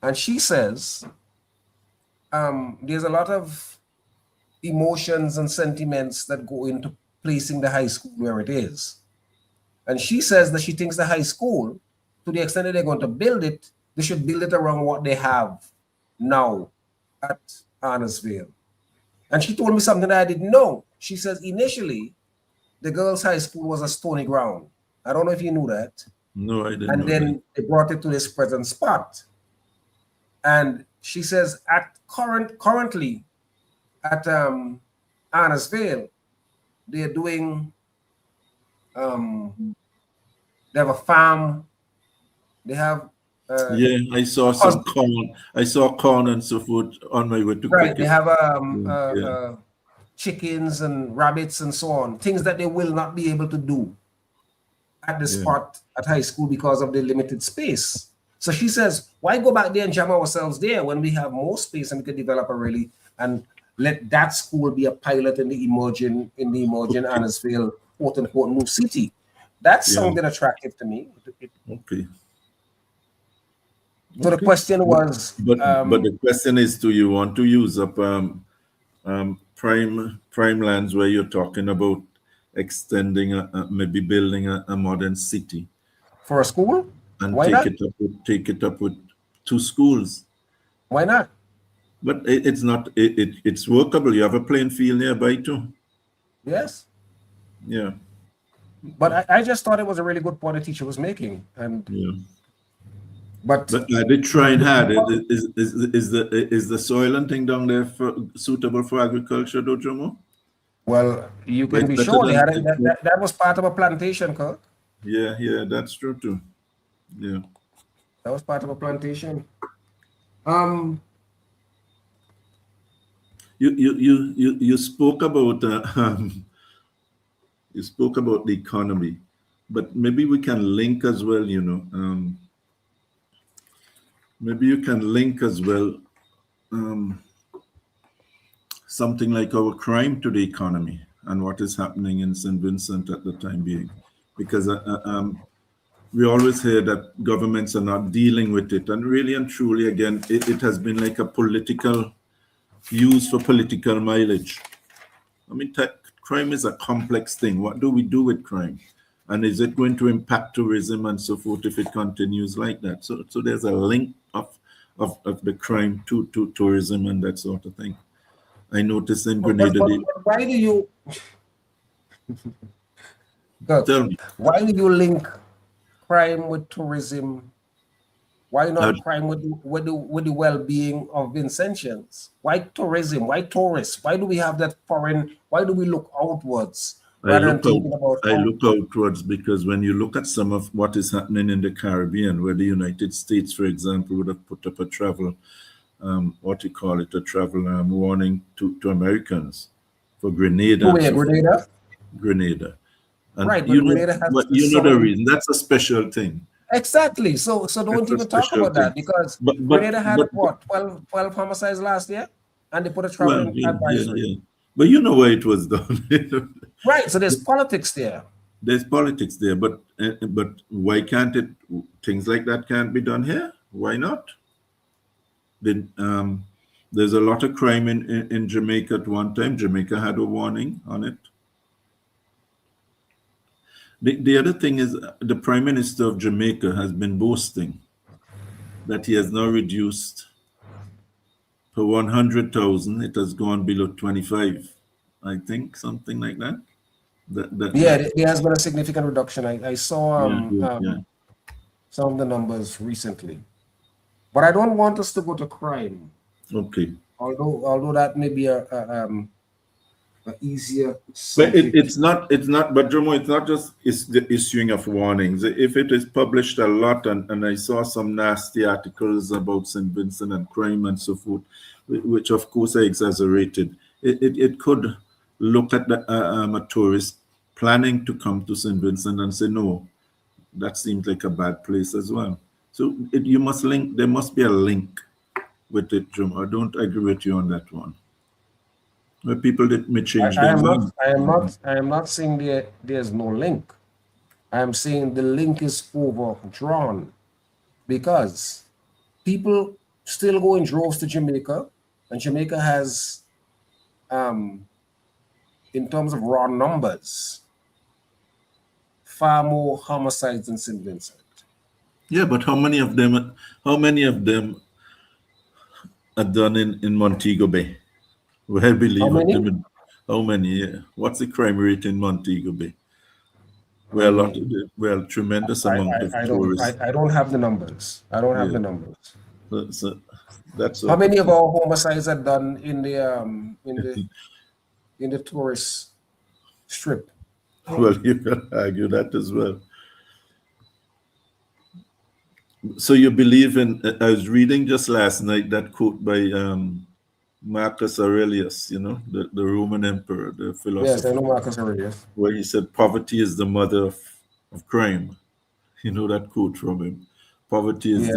and she says there's a lot of emotions and sentiments that go into placing the high school where it is. And she says that she thinks the high school, to the extent that they're going to build it, they should build it around what they have now at Arnesville. And she told me something that I didn't know. She says initially, the girls' high school was a stony ground. I don't know if you knew that. No, I didn't. And know then that. they brought it to this present spot. And she says currently at Arnesville, they're doing they have a farm, they have Yeah, I saw some corn. I saw corn and so forth on my way to right, they cricket. have chickens and rabbits and so on, things that they will not be able to do at the spot at high school because of the limited space. So she says, why go back there and jam ourselves there when we have more space and we could develop a really and let that school be a pilot in the emerging Arnesville, quote unquote, new city. That's something attractive to me. Okay. So the question was, but the question is, do you want to use up prime lands where you're talking about extending maybe building a modern city for a school, and why not? Take it up with 2 schools? Why not? But it's not. It's workable. You have a playing field nearby too. Yes. Yeah. But I just thought it was a really good point the teacher was making, and But I did try and hard. Is the soil and thing down there suitable for agriculture, though, Jomo? Well, you can be sure they had that was part of a plantation, Kirk. Yeah, that's true too. Yeah, that was part of a plantation. You spoke about you spoke about the economy, but maybe we can link as well. Maybe you can link as well something like our crime to the economy and what is happening in St. Vincent at the time being, because we always hear that governments are not dealing with it, and really and truly, again, it has been like a political use for political mileage. I mean, crime is a complex thing. What do we do with crime? And is it going to impact tourism and so forth if it continues like that? So there's a link of the crime to tourism and that sort of thing. I noticed in Grenada. But why do you? Tell me. Why do you link crime with tourism? Why not crime with the well-being of Vincentians? Why tourism? Why tourists? Why do we have that foreign? Why do we look outwards? I look outwards because when you look at some of what is happening in the Caribbean, where the United States, for example, would have put up a travel, a travel warning to Americans for Grenada. Grenada. And right, but Grenada has you know the reason. That's a special thing. Exactly. So don't even talk about that, because Grenada had 12 homicides last year, and they put a travel advisory. Yeah. But you know where it was done. Right. So there's politics there. There's politics there, but why can't things like that can't be done here? Why not? There's a lot of crime in Jamaica at one time. Jamaica had a warning on it. The other thing is the Prime Minister of Jamaica has been boasting that he has now reduced per 100,000. It has gone below 25, I think, something like that. There has been a significant reduction. I saw some of the numbers recently, but I don't want us to go to crime. Okay. Although that may be easier But subject. it's not, but Jomo, it's not just it's the issuing of warnings. If it is published a lot, and I saw some nasty articles about St. Vincent and crime and so forth, which of course are exaggerated, it could look at a tourist planning to come to St. Vincent and say, no, that seems like a bad place as well. So you must link, there must be a link with it, Jomo. I don't agree with you on that one. Where people that may change their mind. I am not saying there's no link. I am saying the link is overdrawn because people still go in droves to Jamaica, and Jamaica has, in terms of raw numbers, far more homicides than St. Vincent. Yeah, but how many of them are done in Montego Bay? Well, I believe how many? Yeah. What's the crime rate in Montego Bay? Well, tremendous amount of tourists. I don't have the numbers. I don't have Yeah. the numbers. So that's How many of our homicides are done in the tourist strip? Well, you can argue that as well. So you believe in? I was reading just last night that quote by Marcus Aurelius, the Roman emperor, the philosopher. Yes, I know Marcus Aurelius. Where he said, "Poverty is the mother of crime." You know that quote from him. Poverty is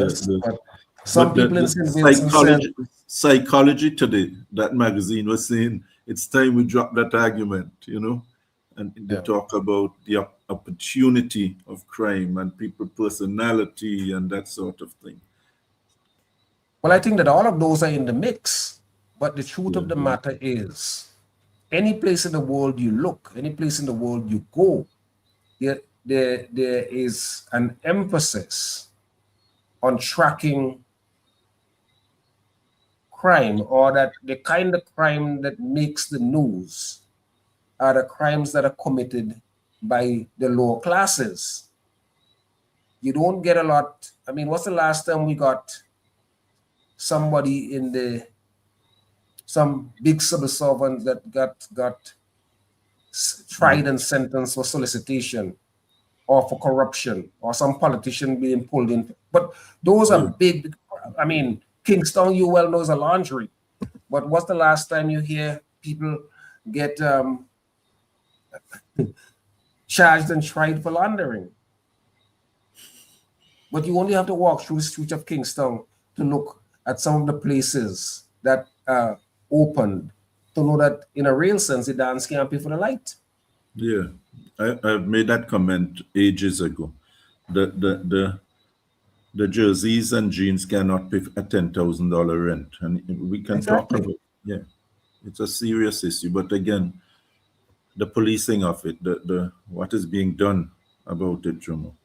Psychology Today, that magazine was saying it's time we drop that argument, and they talk about the opportunity of crime and people personality and that sort of thing. Well, I think that all of those are in the mix, but the truth of the matter is, any place in the world you look, any place in the world you go, there is an emphasis on tracking crime, or that the kind of crime that makes the news are the crimes that are committed by the lower classes. You don't get a lot. I mean, what's the last time we got somebody in some big civil servant that got tried and sentenced for solicitation or for corruption, or some politician being pulled in? But those are big. I mean, Kingston, you well know, is a laundry. But what's the last time you hear people get charged and tried for laundering? But you only have to walk through the streets of Kingston to look at some of the places that opened to know that, in a real sense, the dance can't pay for the light. Yeah, I've made that comment ages ago. The jerseys and jeans cannot pay a $10,000 rent, and we can talk about it's a serious issue. But again, the policing of it, the what is being done about it, Jomo.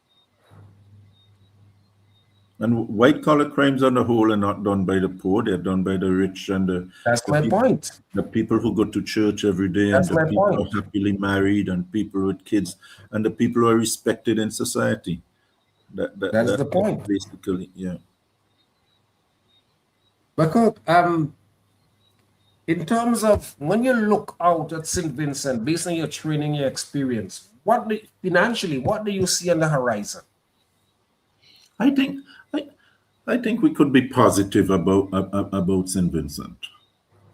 And white-collar crimes on the whole are not done by the poor; they're done by the rich and That's my point. The people who go to church every day, That's and the people point. who are happily married, and people with kids, and the people who are respected in society. That's the point. Basically, yeah. Because in terms of when you look out at St. Vincent, based on your training, your experience, financially, what do you see on the horizon? I think we could be positive about St. Vincent.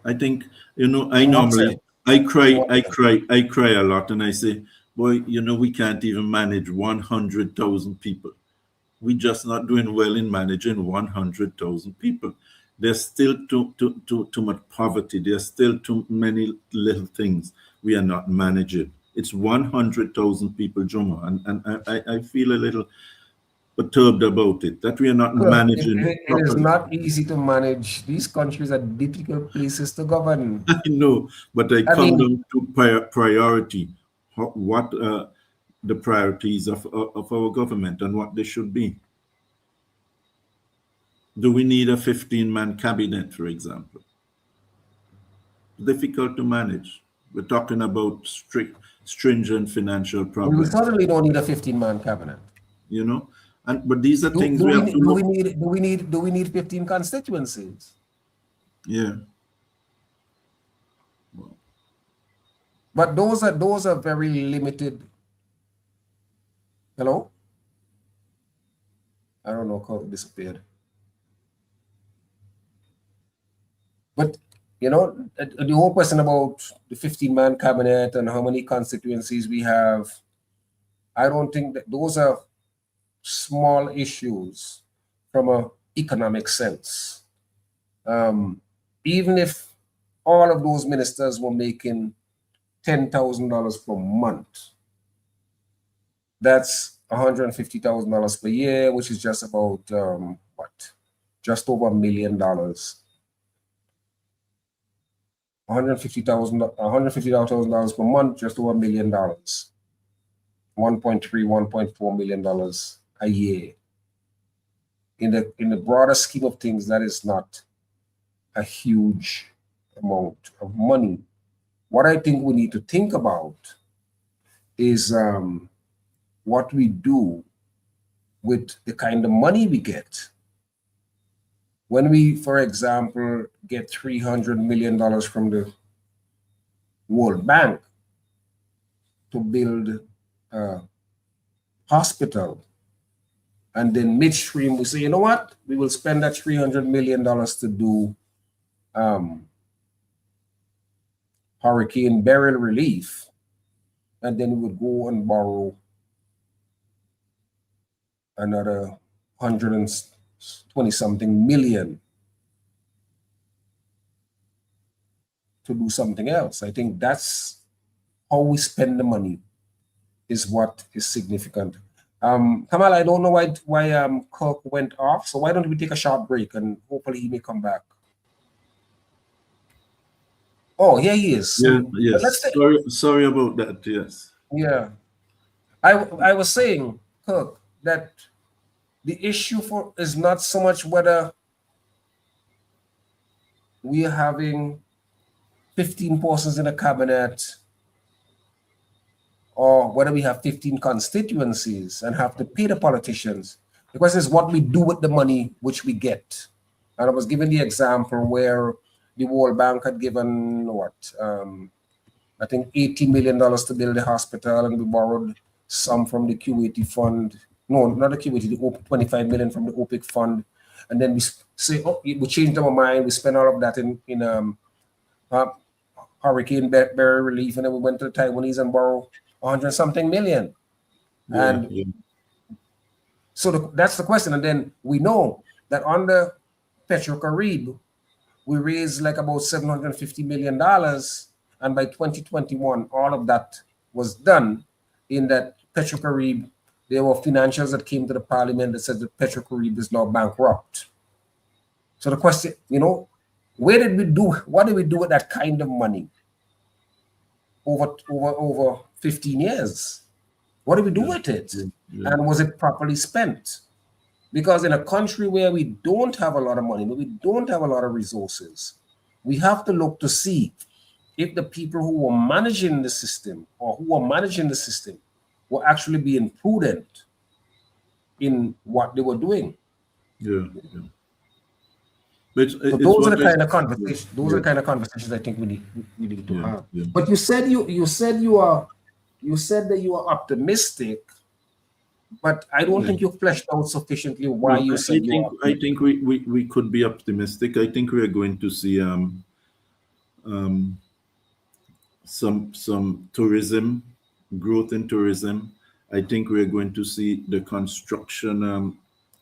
I think, I cry a lot, and I say, boy, we can't even manage 100,000 people. We're just not doing well in managing 100,000 people. There's still too much poverty. There's still too many little things we are not managing. It's 100,000 people, Jomo, and I feel a little perturbed about it, that we are not managing. It is not easy to manage. These countries are difficult places to govern. I know, but I come down to priority. What the priorities of our government and what they should be. Do we need a 15-man cabinet, for example? Difficult to manage. We're talking about stringent financial problems. We certainly don't need a 15-man cabinet. But these are things we have to look. Do we need 15 constituencies? Yeah. Well, But those are very limited. Hello? I don't know how it disappeared. But you know, the whole question about the 15-man cabinet and how many constituencies we have, I don't think that those are small issues from an economic sense. Even if all of those ministers were making $10,000 per month, that's $150,000 per year, which is just about just over $1 million. $150,000 per month, just over $1 million. 1.3, $1.4 million a year. In the broader scheme of things, that is not a huge amount of money. What I think we need to think about is what we do with the kind of money we get. When we, for example, get $300 million from the World Bank to build a hospital, and then midstream we say, you know what, we will spend that $300 million to do hurricane burial relief, and then we would go and borrow another 120-something million to do something else. I think that's how we spend the money is what is significant. Kamal, I don't know why Kirk went off, so why don't we take a short break and hopefully he may come back. Oh, here he is. Yeah, yes. Sorry about that. Yes. Yeah, I was saying, Kirk, that the issue is not so much whether we are having 15 persons in a cabinet or whether we have 15 constituencies and have to pay the politicians. The question is what we do with the money which we get. And I was giving the example where the World Bank had given I think $80 million to build a hospital, and we borrowed some from the QAT fund. No, not the QAT, the 25 million from the OPIC fund. And then we say, oh, we changed our mind, we spent all of that in hurricane burial relief, and then we went to the Taiwanese and borrowed 100-something million. So that's the question. And then we know that under PetroCaribe, we raised like about $750 million. And by 2021, all of that was done. In that PetroCaribe, there were financials that came to the parliament that said that PetroCaribe is now bankrupt. So the question, what did we do with that kind of money over 15 years? What did we do with it? Yeah. And was it properly spent? Because in a country where we don't have a lot of money, where we don't have a lot of resources, we have to look to see if the people who are managing the system were actually being prudent in what they were doing. Yeah. But those are the kind of conversations. Those are the kind of conversations I think we need to have. Yeah. But you said that you are optimistic, but I don't think you fleshed out sufficiently why you said you are optimistic. I think we could be optimistic. I think we are going to see some tourism, growth in tourism. I think we are going to see the construction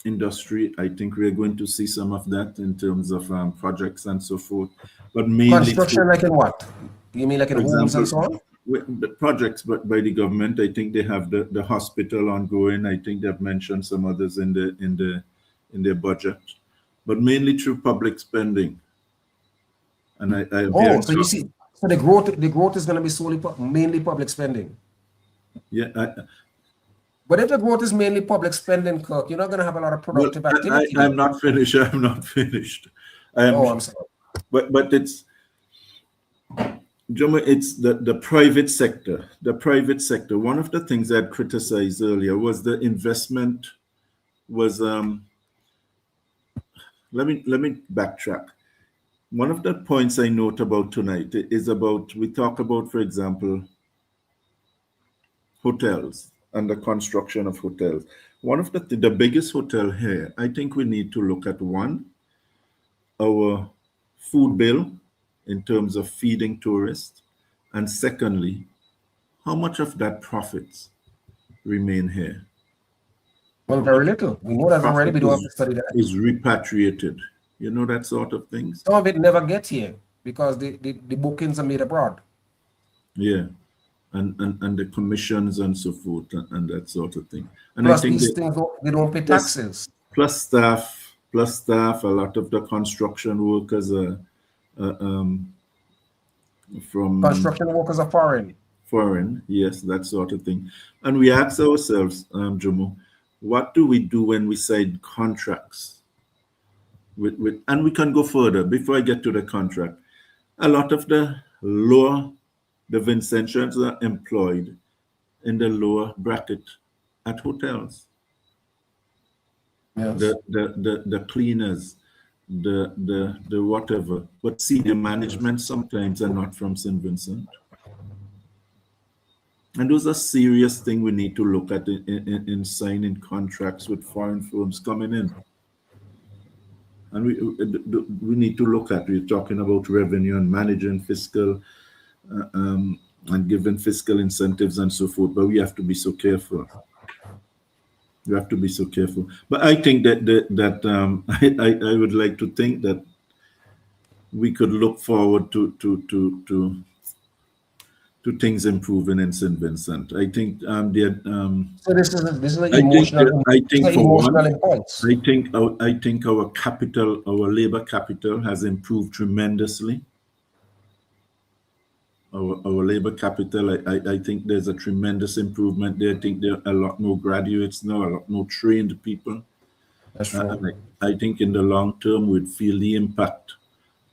industry. I think we are going to see some of that in terms of projects and so forth. But mainly construction, like in what? You mean like in homes and so on? The projects by the government. I think they have the hospital ongoing. I think they've mentioned some others in their budget, but mainly through public spending. And so you see, so the growth is going to be solely mainly public spending. Yeah. But if the growth is mainly public spending, Kirk, you're not going to have a lot of productive activity. I'm not finished. I'm sorry. But it's the private sector. The private sector. One of the things I criticized earlier was the investment was. Let me backtrack. One of the points I note about tonight is about, we talk about, for example, hotels and the construction of hotels. One of the biggest hotel here, I think we need to look at one, our food bill in terms of feeding tourists, and secondly, how much of that profits remain here? Well, very little. We know that already. We don't have to study that. Is repatriated, you know, that sort of things. Some of it never gets here because the bookings are made abroad. Yeah, and the commissions and so forth and that sort of thing. And Plus I think these things they don't pay taxes. Plus staff. A lot of the construction workers are from Construction workers are foreign. Foreign, yes, that sort of thing. And we ask ourselves, Jomo, what do we do when we sign contracts with and we can go further before I get to the contract. A lot of the Vincentians are employed in the lower bracket at hotels. Yes. The cleaners, the whatever, but senior management sometimes are not from St. Vincent. And those are serious things we need to look at in signing contracts with foreign firms coming in. And we need to look at, we're talking about revenue and managing fiscal and giving fiscal incentives and so forth, but we have to be so careful. You have to be so careful. But I think that I would like to think that we could look forward to things improving in St. Vincent. I think so this is an emotional. I think for one, impulse. I think our capital, our labor capital, has improved tremendously. Our labor capital, I think there's a tremendous improvement there. I think there are a lot more graduates now, a lot more trained people. That's true. I think in the long term, we'd feel the impact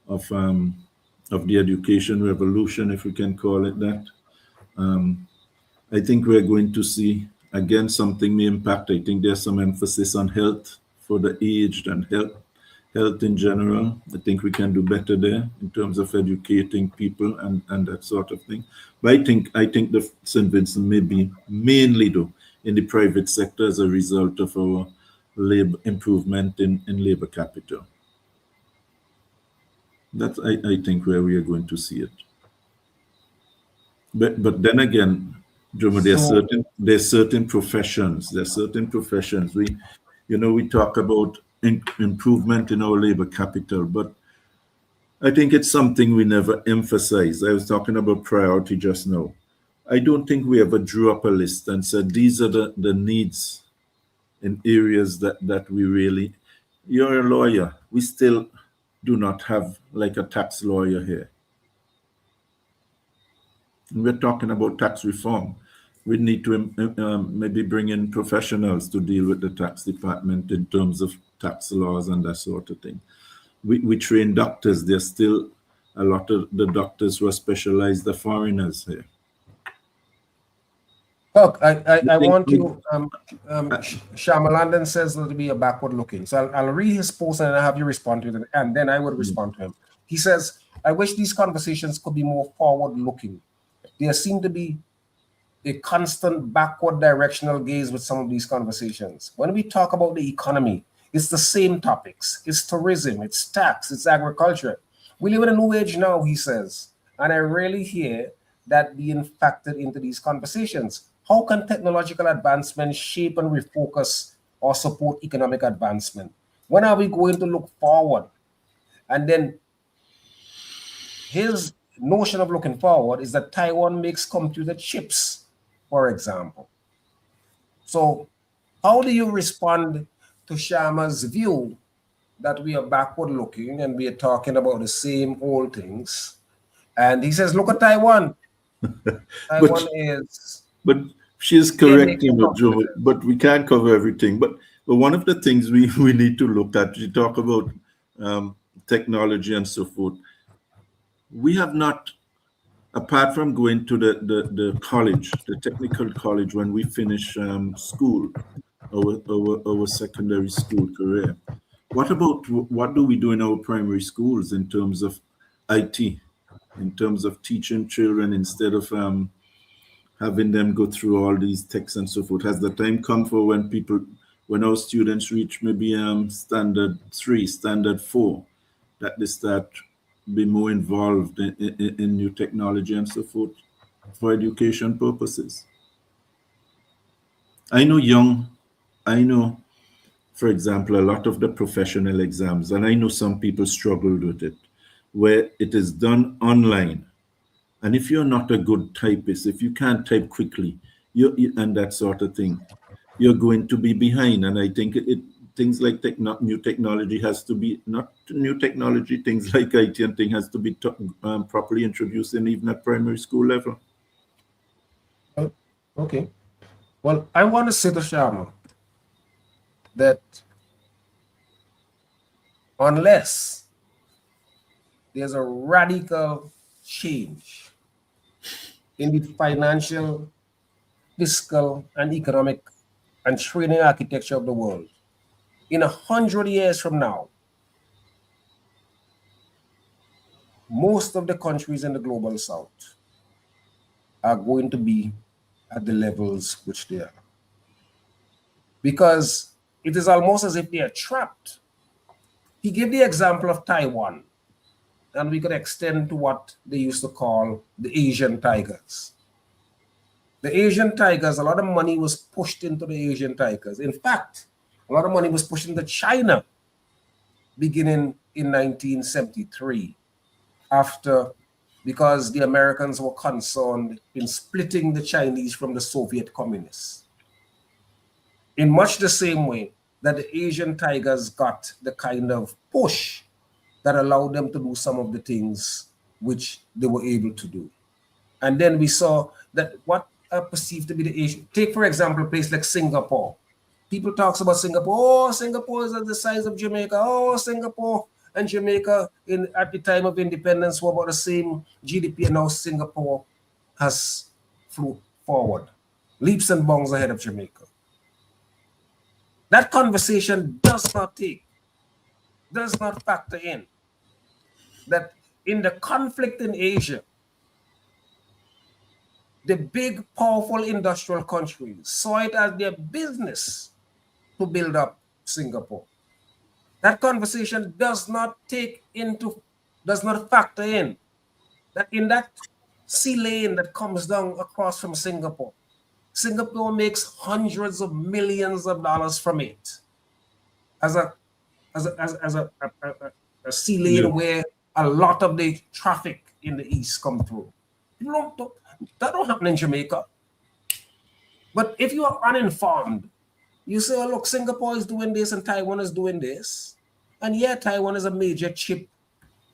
of the education revolution, if we can call it that. I think we're going to see, again, something may impact. I think there's some emphasis on health for the aged and health in general. I think we can do better there in terms of educating people and that sort of thing. But I think the St. Vincent may be mainly though in the private sector as a result of our labor improvement in labor capital. That's I think where we are going to see it. But then again, Jomo, there's certain professions. We talk about improvement in our labor capital, but I think it's something we never emphasize. I was talking about priority just now. I don't think we ever drew up a list and said these are the needs in areas that we really. You're a lawyer. We still do not have like a tax lawyer here. And we're talking about tax reform. We need to maybe bring in professionals to deal with the tax department in terms of tax laws and that sort of thing. We train doctors. There's still a lot of the doctors who are specialized, the foreigners here. Look, I want to, Shamalandan says that to be a backward looking. So I'll read his post and I'll have you respond to it, and then I would respond to him. He says, I wish these conversations could be more forward looking. There seem to be a constant backward directional gaze with some of these conversations. When we talk about the economy, it's the same topics. It's tourism, it's tax, it's agriculture. We live in a new age now, he says, and I rarely hear that being factored into these conversations. How can technological advancement shape and refocus or support economic advancement? When are we going to look forward? And then his notion of looking forward is that Taiwan makes computer chips, for example. So how do you respond to Shama's view that we are backward looking and we are talking about the same old things? And he says, look at Taiwan. Taiwan is... But she's correct, Joe, but we can't cover everything. But one of the things we need to look at, you talk about technology and so forth. We have not, apart from going to the college, the technical college, when we finish school, our secondary school career, What about what do we do in our primary schools in terms of IT, in terms of teaching children instead of having them go through all these texts and so forth? Has the time come for when our students reach maybe standard 3, standard 4, that they start be more involved in new technology and so forth for education purposes? I know, for example, a lot of the professional exams, and I know some people struggled with it, where it is done online. And if you're not a good typist, if you can't type quickly, and that sort of thing, you're going to be behind. And I think things like new technology has to be, not new technology, things like IT and thing has to be properly introduced in even at primary school level. Okay. Well, I want to say to Sharma that unless there's a radical change in the financial, fiscal, and economic and training architecture of the world, in 100 years from now, most of the countries in the global south are going to be at the levels which they are. Because it is almost as if they are trapped. He gave the example of Taiwan, and we could extend to what they used to call the Asian tigers. The Asian tigers, a lot of money was pushed into the Asian tigers. In fact, a lot of money was pushed into China beginning in 1973, because the Americans were concerned in splitting the Chinese from the Soviet communists. In much the same way that the Asian tigers got the kind of push that allowed them to do some of the things which they were able to do. And then we saw that what are perceived to be the Asian, take for example, a place like Singapore. People talk about Singapore, oh, Singapore is the size of Jamaica, oh, Singapore and Jamaica at the time of independence were about the same GDP, and now Singapore has flew forward, leaps and bounds ahead of Jamaica. That conversation does not factor in that in the conflict in Asia, the big, powerful industrial countries saw it as their business to build up Singapore. That conversation does not factor in that in that sea lane that comes down across from Singapore, Singapore makes hundreds of millions of dollars from it as a sea lane where a lot of the traffic in the east come through. That don't happen in Jamaica. But if you are uninformed, you say, oh, look, Singapore is doing this and Taiwan is doing this. And yeah, Taiwan is a major chip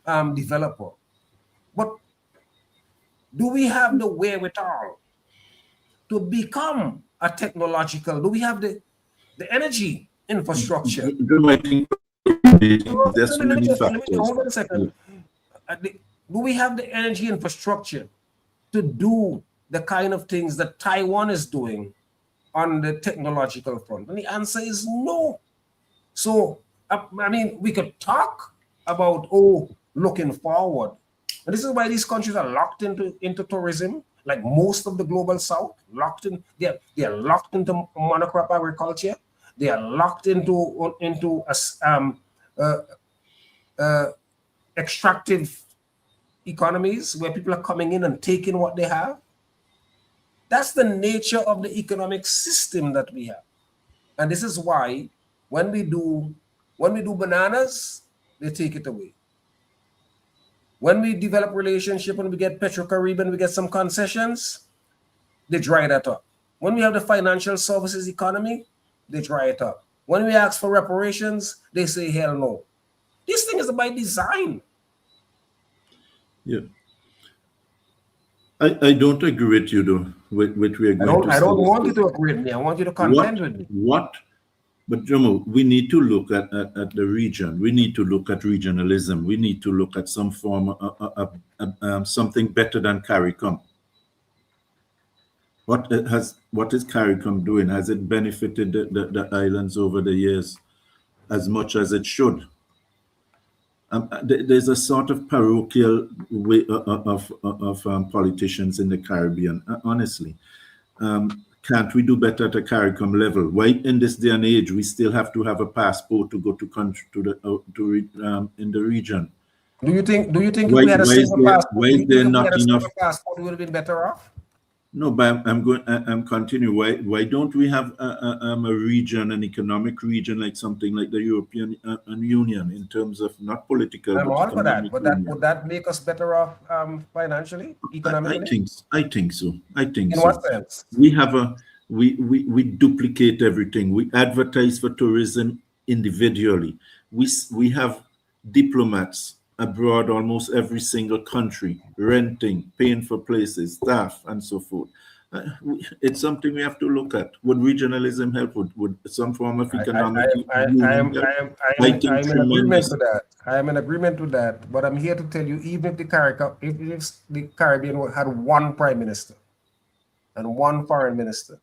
developer. But do we have the wherewithal to become a technological? Do we have the energy infrastructure? There's so many factors. Hold on a second. Do we have the energy infrastructure to do the kind of things that Taiwan is doing on the technological front? And the answer is no. So, I mean, we could talk about, looking forward. And this is why these countries are locked into tourism, like most of the global south, they're locked into monocrop agriculture. They are locked into extractive economies where people are coming in and taking what they have. That's the nature of the economic system that we have. And this is why when we do bananas, they take it away. When we develop relationship and we get Petro-Caribbean, we get some concessions, they dry that up. When we have the financial services economy, they dry it up. When we ask for reparations, they say, hell no. This thing is by design. Yeah. I don't agree with you, though, with we are going to I don't want you to agree with me. I want you to contend with me. But Jomo, we need to look at the region. We need to look at regionalism. We need to look at some form of something better than CARICOM. What is CARICOM doing? Has it benefited the islands over the years? as much as it should. There's a sort of parochial way of politicians in the Caribbean. Honestly, can't we do better at a CARICOM level? Why, in this day and age, we still have to have a passport to go to country in the region? Do you think if Why- we had a why is single there- passport, why is do you there think if we not had a enough- single passport, we would have been better off? No, but I'm continuing. Why don't we have a region, an economic region, like something like the European Union, in terms of not political? I'm but all for that, economic but that union? would that make us better off financially, economically? I think so. In so. what sense? We duplicate everything. We advertise for tourism individually. We have diplomats abroad, almost every single country, renting, paying for places, staff, and so forth. It's something we have to look at. Would regionalism help? Would some form of economic I am in agreement with that. I am in agreement with that. But I'm here to tell you, even if the Caribbean had one prime minister and one foreign minister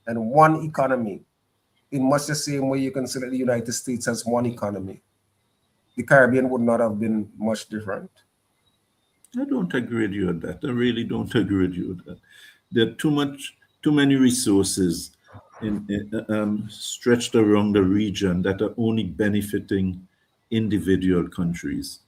and one economy, in much the same way you consider the United States as one economy, the Caribbean would not have been much different. I don't agree with you on that. I really don't agree with you on that. There are too many resources stretched around the region that are only benefiting individual countries.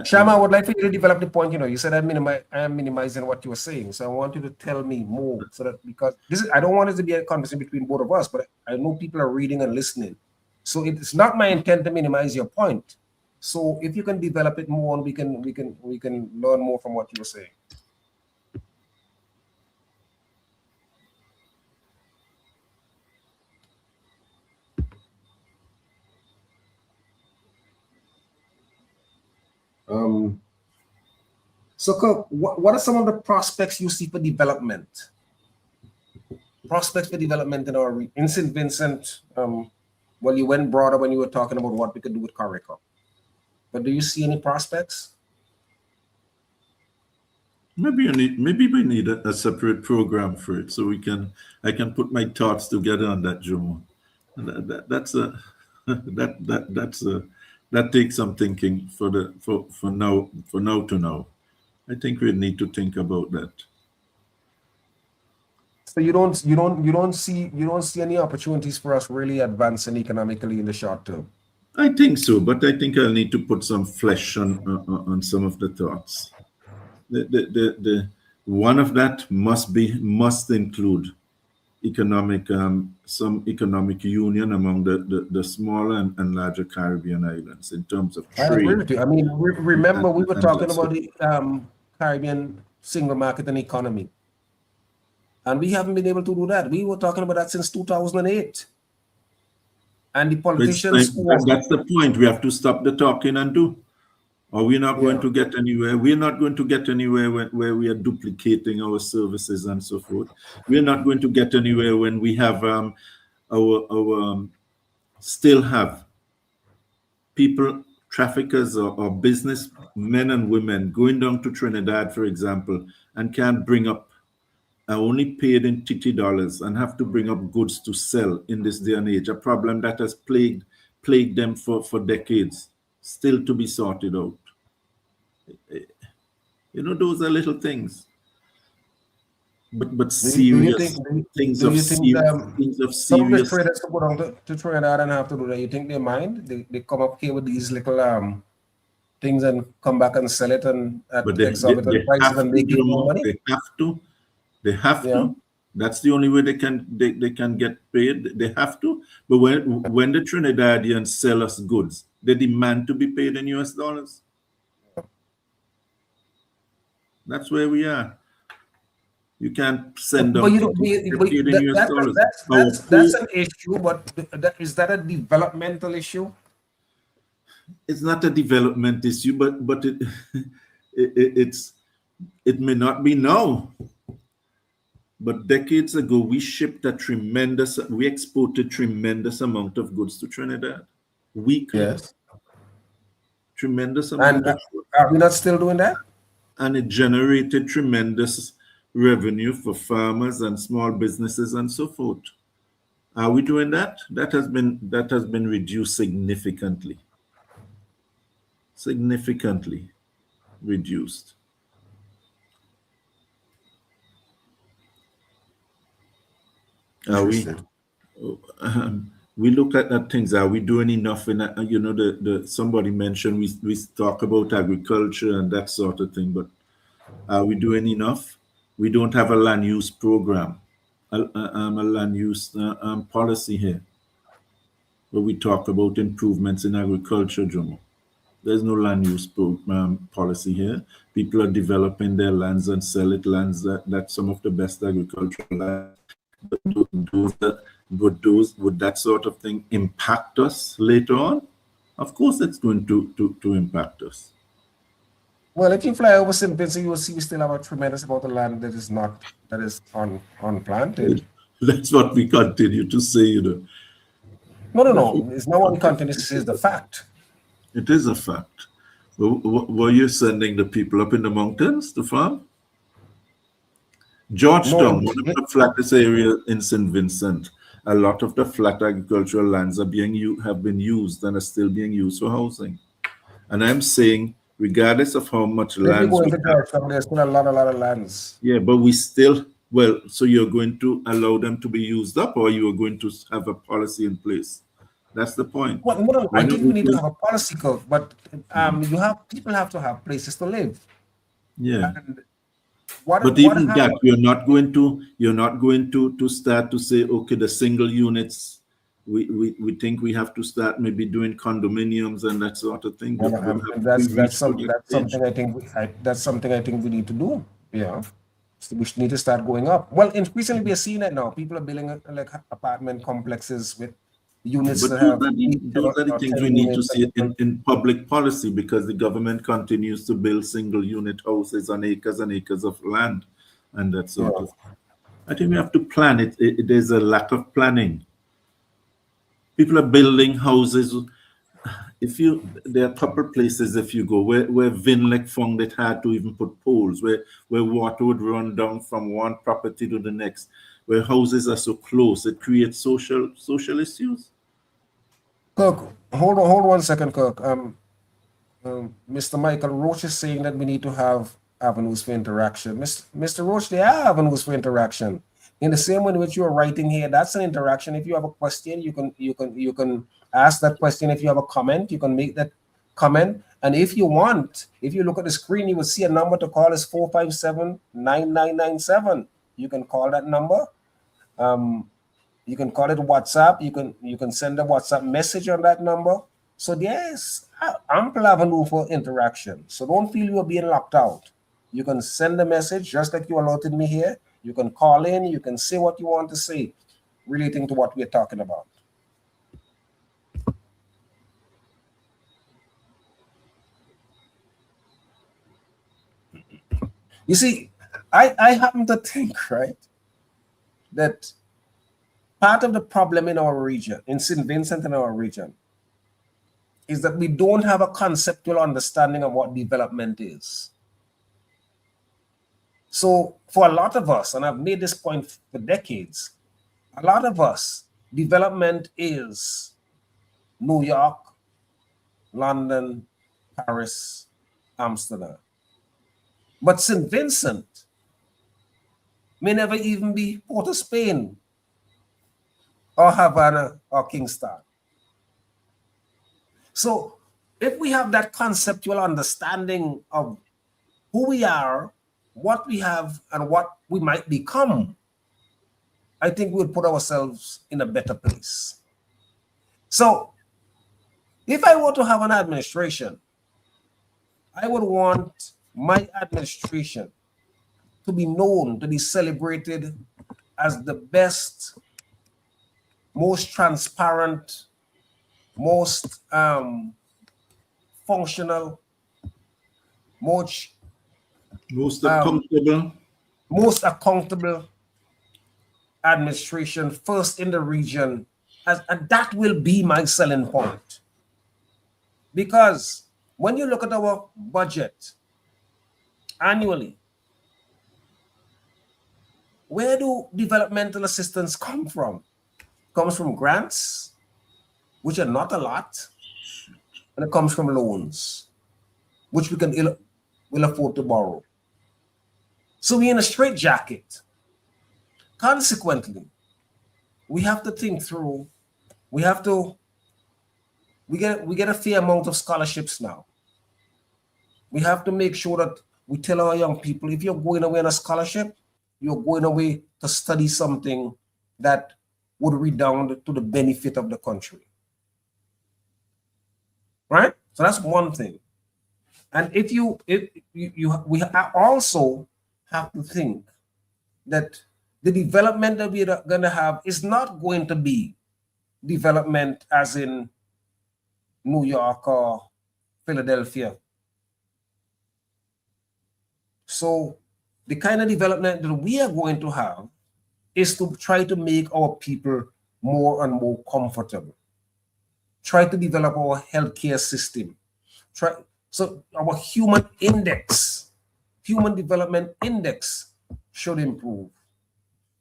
Shama, I would like for you to develop the point. You said I am minimizing what you were saying, so I want you to tell me more, so that, because I don't want it to be a conversation between both of us, but I know people are reading and listening, so it's not my intent to minimize your point. So if you can develop it more, and we can learn more from what you were saying. So, Kirk, what are some of the prospects you see for development? Prospects for development in St. Vincent. Well, you went broader when you were talking about what we could do with CARICOM. But do you see any prospects? Maybe we need a separate program for it, so I can put my thoughts together on that, Jomo. That takes some thinking for now to now. I think we need to think about that. So you don't see any opportunities for us really advancing economically in the short term? I think so, but I think I'll need to put some flesh on some of the thoughts. The one of that must include economic some economic union among the smaller and larger Caribbean islands in terms of trade. I agree with you. I mean, remember we were talking about the Caribbean single market and economy, and we haven't been able to do that. We were talking about that since 2008, and the politicians. That's the point. We have to stop the talking and do. Or we're not going to get anywhere. We're not going to get anywhere where we are duplicating our services and so forth. We're not going to get anywhere when we have still have people, traffickers or business men and women going down to Trinidad, for example, and can't bring up, are only paid in TT dollars and have to bring up goods to sell in this day and age, a problem that has plagued them for decades, still to be sorted out. Those are little things, but serious things of serious. Some of the traders to go down to Trinidad and have to do that. You think they mind? They come up here with these little things and come back and sell it and at exorbitant prices and make more money. They have to. That's the only way they can get paid. They have to. But when the Trinidadians sell us goods, they demand to be paid in US dollars. That's where we are. You can't send them paid in US dollars. That's an issue, but is that a developmental issue? It's not a development issue, but it may not be now. But decades ago, we exported tremendous amount of goods to Trinidad. Yes. Tremendous amount. And are we not still doing that? And it generated tremendous revenue for farmers and small businesses and so forth. Are we doing that? That has been reduced significantly. Significantly reduced. Are we? Interesting. We look at things. Are we doing enough in that? The somebody mentioned we talk about agriculture and that sort of thing, but are we doing enough? We don't have a land use program, a land use policy here, where we talk about improvements in agriculture, Jomo. There's no land use program policy here. People are developing their lands and sell it, lands that some of the best agricultural lands. Would that sort of thing impact us later on? Of course, it's going to impact us. Well, if you fly over St. Vincent, you will see we still have a tremendous amount of land that is unplanted. That's what we continue to say, No. It's not one continent. This is the fact. It is a fact. Were you sending the people up in the mountains to farm? Georgetown, one of the flattest areas in St. Vincent, a lot of the flat agricultural lands have been used and are still being used for housing. And I'm saying, regardless of how much land there's still a lot of lands. Yeah, but we still, so you're going to allow them to be used up, or you are going to have a policy in place? That's the point. Well, no, I think we need to have a policy, Kirk, but people have to have places to live. Yeah. And that you're not going to start to say, okay, the single units, we think we have to start maybe doing condominiums and that sort of thing. That's something I think we need to do. Yeah, so we need to start going up. Well, increasingly we are seeing it now. People are building like apartment complexes with units. But those are the things we need to see in public policy, because the government continues to build single unit houses on acres and acres of land and that sort of. I think we have to plan it. There's a lack of planning. People are building houses. There are a couple of places if you go where Vinlec found it hard to even put poles, where water would run down from one property to the next, where houses are so close, it creates social issues. Kirk, hold on 1 second, Kirk. Mr. Michael Roach is saying that we need to have avenues for interaction. Mr. Roach, there are avenues for interaction. In the same way in which you are writing here, that's an interaction. If you have a question, you can ask that question. If you have a comment, you can make that comment. And if you look at the screen, you will see a number to call is 457-9997. You can call that number. You can call it WhatsApp. You can send a WhatsApp message on that number. So there's ample avenue for interaction. So don't feel you're being locked out. You can send a message just like you allotted me here. You can call in. You can say what you want to say relating to what we're talking about. You see, I happen to think, right, that part of the problem in our region, in St. Vincent and our region, is that we don't have a conceptual understanding of what development is. So for a lot of us, and I've made this point for decades, a lot of us, development is New York, London, Paris, Amsterdam. But St. Vincent may never even be Port of Spain or Havana or Kingston. So if we have that conceptual understanding of who we are, what we have, and what we might become, I think we'll put ourselves in a better place. So if I were to have an administration, I would want my administration to be known, to be celebrated as the best, most transparent, most functional, most accountable administration, first in the region, and that will be my selling point. Because when you look at our budget annually, where do developmental assistance come from? comes from grants, which are not a lot, and it comes from loans, which we can will afford to borrow. So we're in a straitjacket. Consequently, we have to think through. We get a fair amount of scholarships now. We have to make sure that we tell our young people, if you're going away on a scholarship, you're going away to study something that would redound to the benefit of the country. Right? So that's one thing. And we also have to think that the development that we're going to have is not going to be development as in New York or Philadelphia. So the kind of development that we are going to have is to try to make our people more and more comfortable. Try to develop our healthcare system. So our human development index should improve.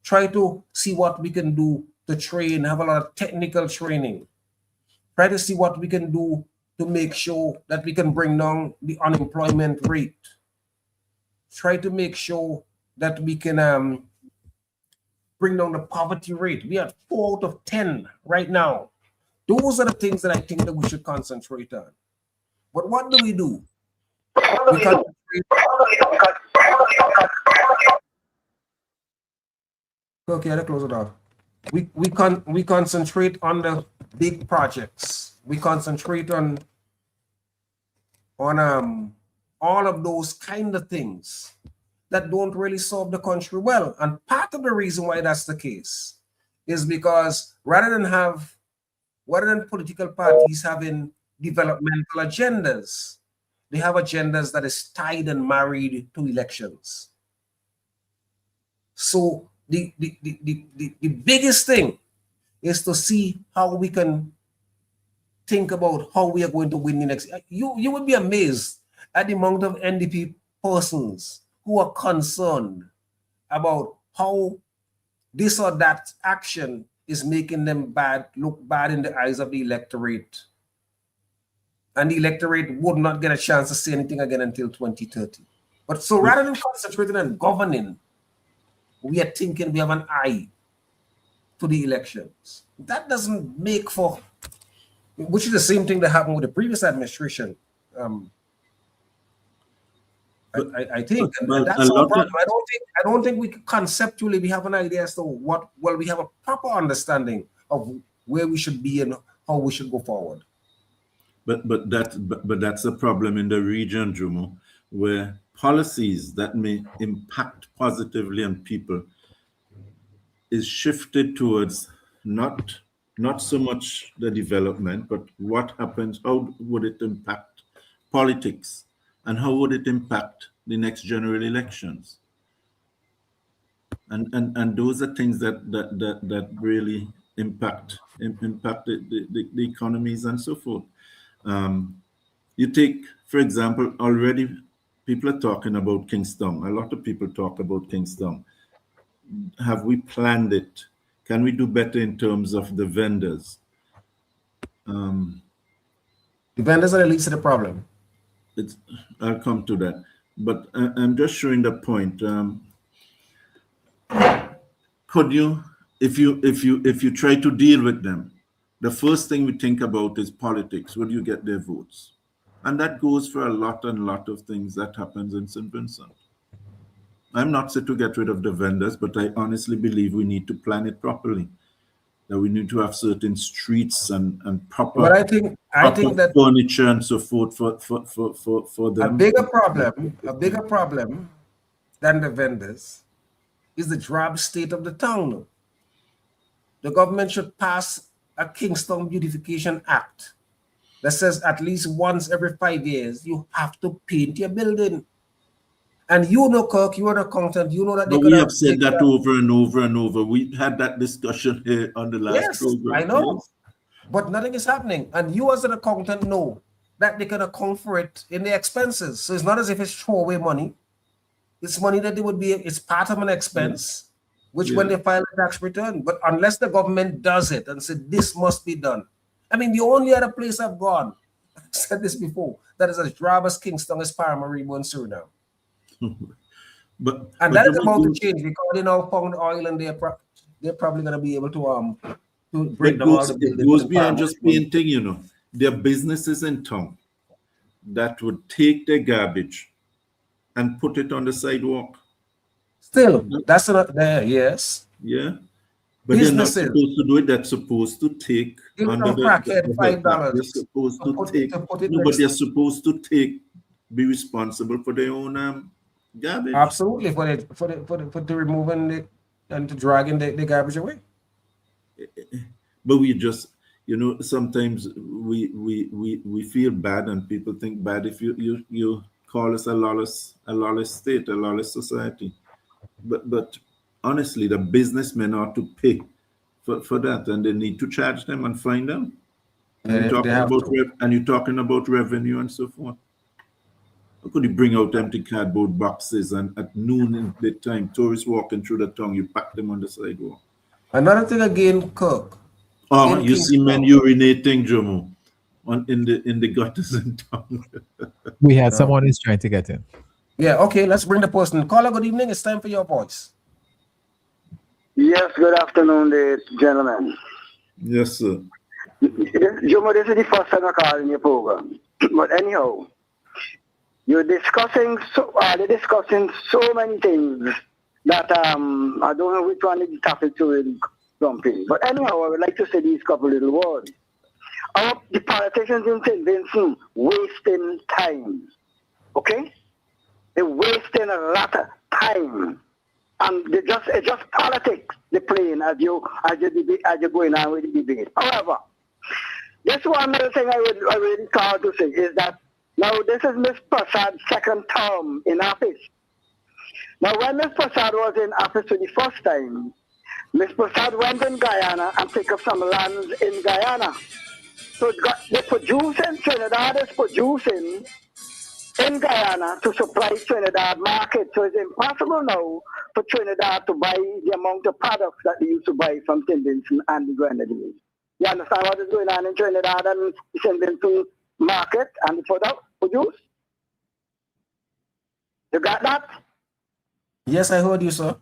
Try to see what we can do to train, have a lot of technical training. Try to see what we can do to make sure that we can bring down the unemployment rate. Try to make sure that we can bring down the poverty rate. We are 4 out of 10 right now. Those are the things that I think that we should concentrate on. But what do? We concentrate. Okay, I'll close it off. We concentrate on the big projects. We concentrate on all of those kind of things that don't really serve the country well. And part of the reason why that's the case is because rather than political parties having developmental agendas, they have agendas that is tied and married to elections. So the biggest thing is to see how we can think about how we are going to win the next. You would be amazed at the amount of NDP persons who are concerned about how this or that action is making them look bad in the eyes of the electorate. And the electorate would not get a chance to say anything again until 2030. But so rather than concentrating on governing, we are thinking we have an eye to the elections. That doesn't make for, which is the same thing that happened with the previous administration. I think that's our problem. I don't think we conceptually we have an idea as to we have a proper understanding of where we should be and how we should go forward. But that's a problem in the region, Jomo, where policies that may impact positively on people is shifted towards not so much the development, but what happens, how would it impact politics, and how would it impact the next general elections? And those are things that really impact the economies and so forth. You take, for example, already people are talking about Kingston. A lot of people talk about Kingston. Have we planned it? Can we do better in terms of the vendors? The vendors are the least of the problem. I'll come to that, but I'm just showing the point. Could you, if you try to deal with them, the first thing we think about is politics. Would you get their votes? And that goes for a lot of things that happens in St. Vincent. I'm not saying to get rid of the vendors, but I honestly believe we need to plan it properly. That we need to have certain streets and proper. But I think that furniture and so forth for them. A bigger problem than the vendors is the drab state of the town. The government should pass a Kingston Beautification Act that says at least once every 5 years you have to paint your building. And you know, Kirk, you are an accountant, you know that. But we have said that over and over and over. We had that discussion here on the last program. I know. Yes. But nothing is happening. And you as an accountant know that they can account for it in the expenses. So it's not as if it's throwaway money. It's money that it's part of an expense. which when they file a tax return. But unless the government does it and said this must be done, I mean, the only other place I've gone, I've said this before, that is as dry as Kingston is Paramaribo and Suriname. But that is about to change because they now found oil and they're probably going to be able to break down all the buildings. It goes beyond just painting, you know. There are businesses in town that would take their garbage and put it on the sidewalk. Still, that's not there, yes. Yeah. But they're not supposed to do it. They're supposed to take under the $5. They're supposed to take. No, but they're supposed to be responsible for their own garbage. Absolutely, for the removing and to dragging the garbage away. But we just, you know, sometimes we feel bad and people think bad if you call us a lawless state, a lawless society. But honestly, the businessmen ought to pay for that, and they need to charge them and fine them. And you're talking about revenue and so forth. How could you bring out empty cardboard boxes and at noon in the time, tourists walking through the town, you pack them on the sidewalk? Another thing again, Kirk. You see men urinating, Jomo, in the gutters in town. We had someone who's trying to get in. Yeah, okay, let's bring the person. Caller, good evening. It's time for your voice. Yes, good afternoon, gentlemen. Yes, sir. Jomo, this is the first time I call in your program. But anyhow, you're discussing so many things that I don't know which one is the topic to really jump in. But anyhow, I would like to say these couple little words. The politicians in St. Vincent wasting time. Okay? They're wasting a lot of time. And it's just politics they're playing as you're going on with the debate. However, just one little thing I really call to say is that now this is Ms. Prasad's second term in office. Now when Ms. Prasad was in office for the first time, Ms. Prasad went in Guyana and picked up some lands in Guyana. So the producing, Trinidad is producing in Guyana to supply Trinidad market. So it's impossible now for Trinidad to buy the amount of products that they used to buy from St. Vincent and the Grenadines. You understand what is going on in Trinidad and St. Vincent market and the produce? You got that? Yes, I heard you, sir.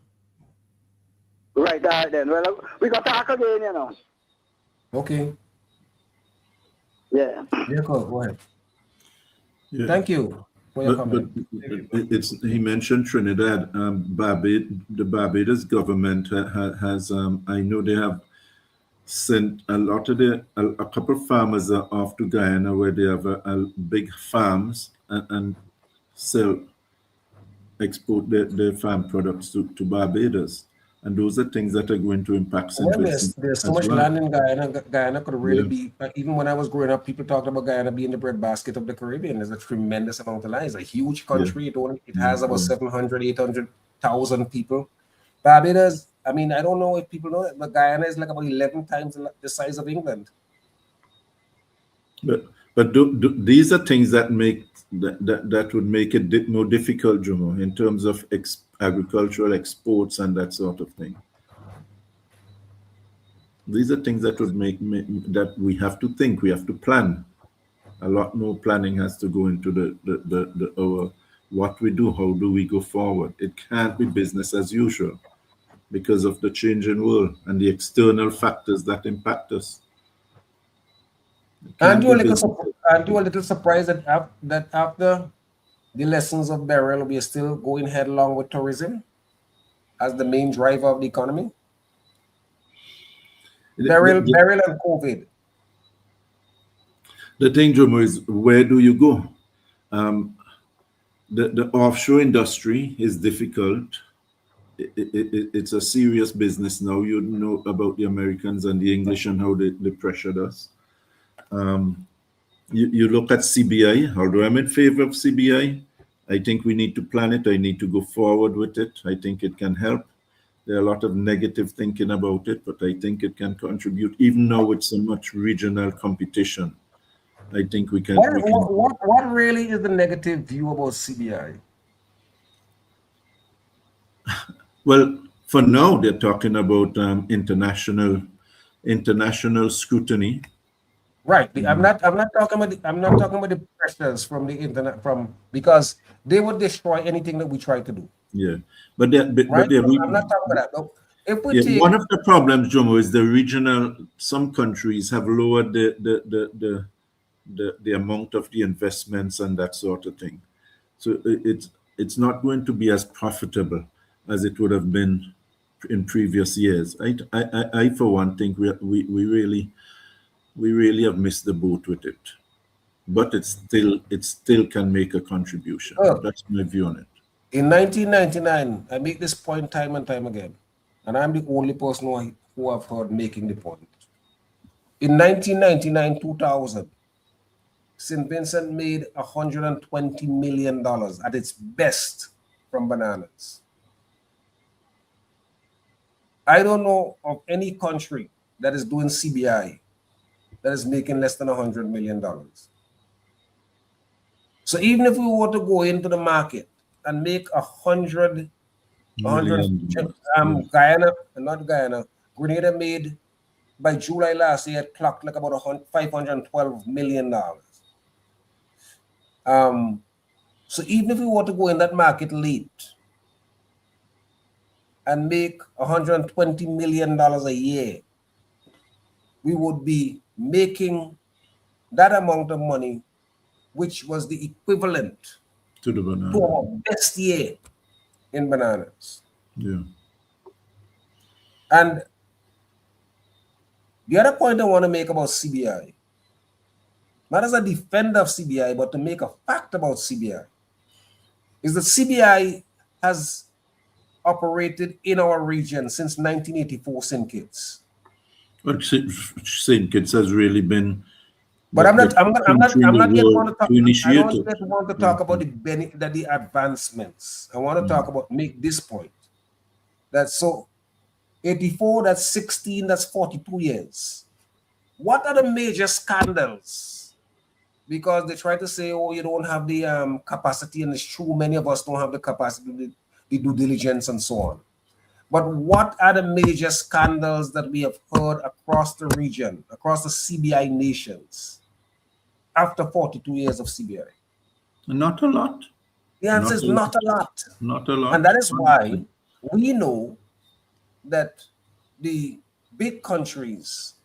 Right, then. Well, we got to talk again, you know. Okay. Yeah. Yeah, go ahead. Yeah. Thank you for your comment. But he mentioned Trinidad. The Barbados government has I know they have sent a lot of a couple of farmers off to Guyana where they have a big farms and export their farm products to Barbados. And those are things that are going to impact St. Vincent. There's so much land in Guyana. Guyana could really be, even when I was growing up, people talked about Guyana being the breadbasket of the Caribbean. There's a tremendous amount of land. It's a huge country. It has about 700, 800,000 people. Barbados, I mean, I don't know if people know it, but Guyana is like about 11 times the size of England. But these are things that make that would make it more difficult, Jomo, in terms of agricultural exports and that sort of thing. These are things that would make that we have to think, we have to plan. A lot more planning has to go into our what we do, how do we go forward. It can't be business as usual because of the changing world and the external factors that impact us. Aren't you a little surprised that after the lessons of Beryl, we are still going headlong with tourism as the main driver of the economy? Beryl and COVID. The thing, Jomo, is where do you go? The offshore industry is difficult. It's a serious business now. You know about the Americans and the English and how they pressured us. You look at CBI, although I'm in favor of CBI, I think we need to plan it. I need to go forward with it. I think it can help. There are a lot of negative thinking about it, but I think it can contribute, even now with so much regional competition. I think we can. What really is the negative view about CBI? Well, For now, they're talking about international scrutiny. Right. I'm not talking about the pressures from the internet because they would destroy anything that we try to do. Yeah, but they're, Right. they're, I'm not talking about that. But if we yeah, take one of the problems, Jomo, is the regional. Some countries have lowered the amount of the investments and that sort of thing. So it's not going to be as profitable as it would have been in previous years. I for one think we really have missed the boat with it, but it still can make a contribution. Oh. That's my view on it. in 1999, I make this point time and time again, and I'm the only person who I've heard making the point. In 1999, 2000, St. Vincent made $120 million at its best from bananas. I don't know of any country that is doing CBI that is making less than $100 million. So even if we were to go into the market and make 100 Grenada made by July last year, it clocked like about $512 million. So even if we were to go in that market late and make $120 million a year, we would be making that amount of money, which was the equivalent To the banana. to our best year in bananas. Yeah. And the other point I want to make about CBI, not as a defender of CBI, but to make a fact about CBI, is that CBI has operated in our region since 1984, St. Kitts. But St. Kitts has really been. But I'm not yet going to talk. I don't yet want to talk about the advancements. I want to talk about make this point. That's so 84, that's 16, that's 42 years. What are the major scandals? Because they try to say, oh, you don't have the capacity, and it's true, many of us don't have the capacity, the due diligence, and so on. But what are the major scandals that we have heard across the region, across the CBI nations, after 42 years of CBI? Not a lot. The answer is not a lot. Not a lot. And that is why we know that the big countries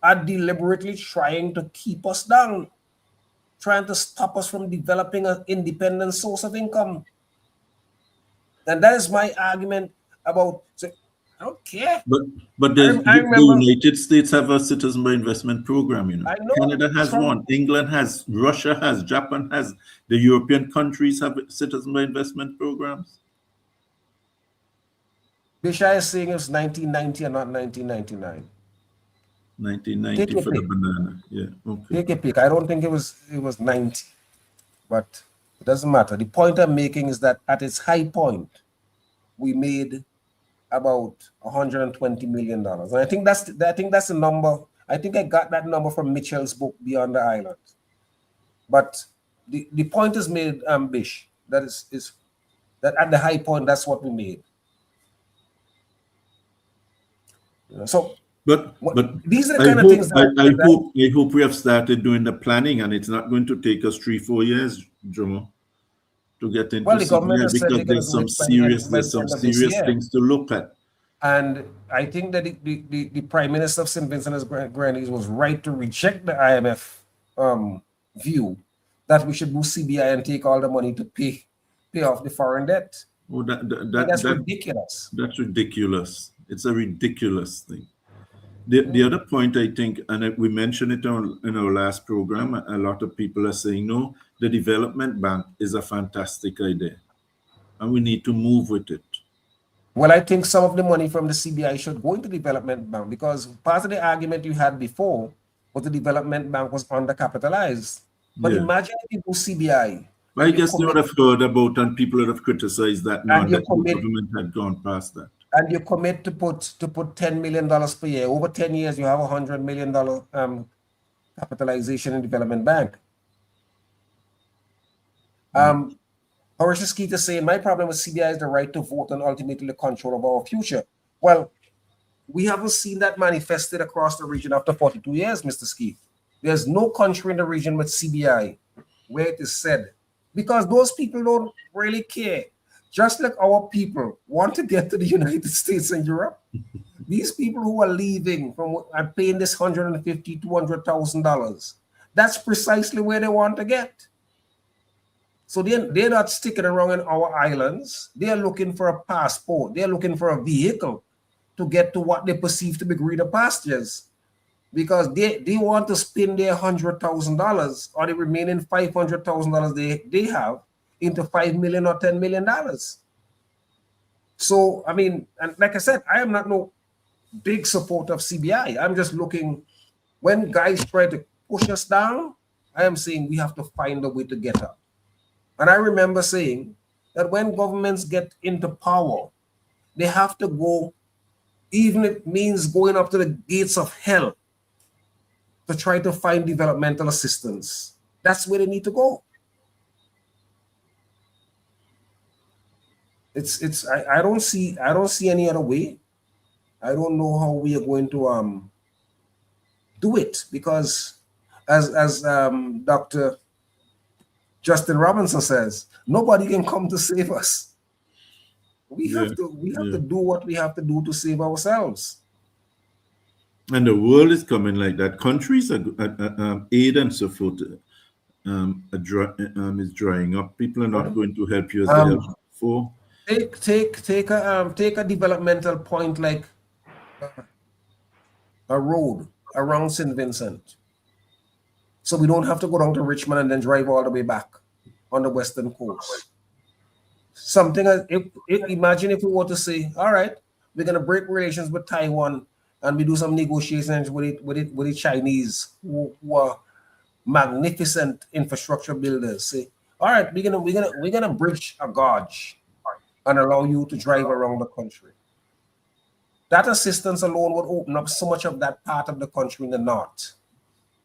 are deliberately trying to keep us down, trying to stop us from developing an independent source of income. And that is my argument about, so I don't care. But the United States have a citizen by investment program, you know. I know. Canada has one, England has, Russia has, Japan has, the European countries have citizen by investment programs. Bishai is saying it's 1990 and not 1999. 1990 for the banana. Yeah. Okay. Take a pick. I don't think it was 90, but it doesn't matter. The point I'm making is that at its high point, we made about $120 million. And I think that's the number. I think I got that number from Mitchell's book, Beyond the Island. But the point is made, Bish, that is that at the high point, that's what we made. You know, so but these are the kind of things that I hope we have started doing the planning, and it's not going to take us 3-4 years, Jomo, to get into CBI, because there's some serious things to look at. And I think that the Prime Minister of St. Vincent and Grenadines was right to reject the IMF view that we should do CBI and take all the money to pay off the foreign debt. Oh, that's ridiculous. That's ridiculous. It's a ridiculous thing. The other point, I think, and we mentioned it in our last program, a lot of people are saying, no, the development bank is a fantastic idea, and we need to move with it. Well, I think some of the money from the CBI should go into the development bank, because part of the argument you had before was the development bank was undercapitalized. But imagine if you do CBI. I guess you would have heard about, and people would have criticized that now that the government had gone past that. And you commit to put $10 million per year. Over 10 years, you have $100 million capitalization in development bank. Horace Skeeter saying, my problem with CBI is the right to vote and ultimately the control of our future. Well, we haven't seen that manifested across the region after 42 years, Mr. Skeet. There's no country in the region with CBI where it is said, because those people don't really care. Just like our people want to get to the United States and Europe, these people who are leaving from and paying this $150,000, $200,000, that's precisely where they want to get. So they're not sticking around in our islands. They're looking for a passport. They're looking for a vehicle to get to what they perceive to be greener pastures, because they want to spend their $100,000 or the remaining $500,000 they have into $5 million or $10 million. So, I mean, and like I said, I am not no big supporter of CBI. I'm just looking, when guys try to push us down, I am saying we have to find a way to get up. And I remember saying that when governments get into power, they have to go, even if it means going up to the gates of hell to try to find developmental assistance. That's where they need to go. I don't see any other way. I don't know how we are going to do it, because as Dr. Justin Robinson says, nobody can come to save us. We have to do what we have to do to save ourselves. And the world is coming like that. Countries are aid and so forth is drying up. People are not going to help you as they have before. Take a developmental point like a road around St. Vincent, so we don't have to go down to Richmond and then drive all the way back on the western coast. Something as imagine if we were to say, all right, we're gonna break relations with Taiwan and we do some negotiations with the Chinese who are magnificent infrastructure builders. Say, all right, we're gonna bridge a gorge and allow you to drive around the country. That assistance alone would open up so much of that part of the country in the north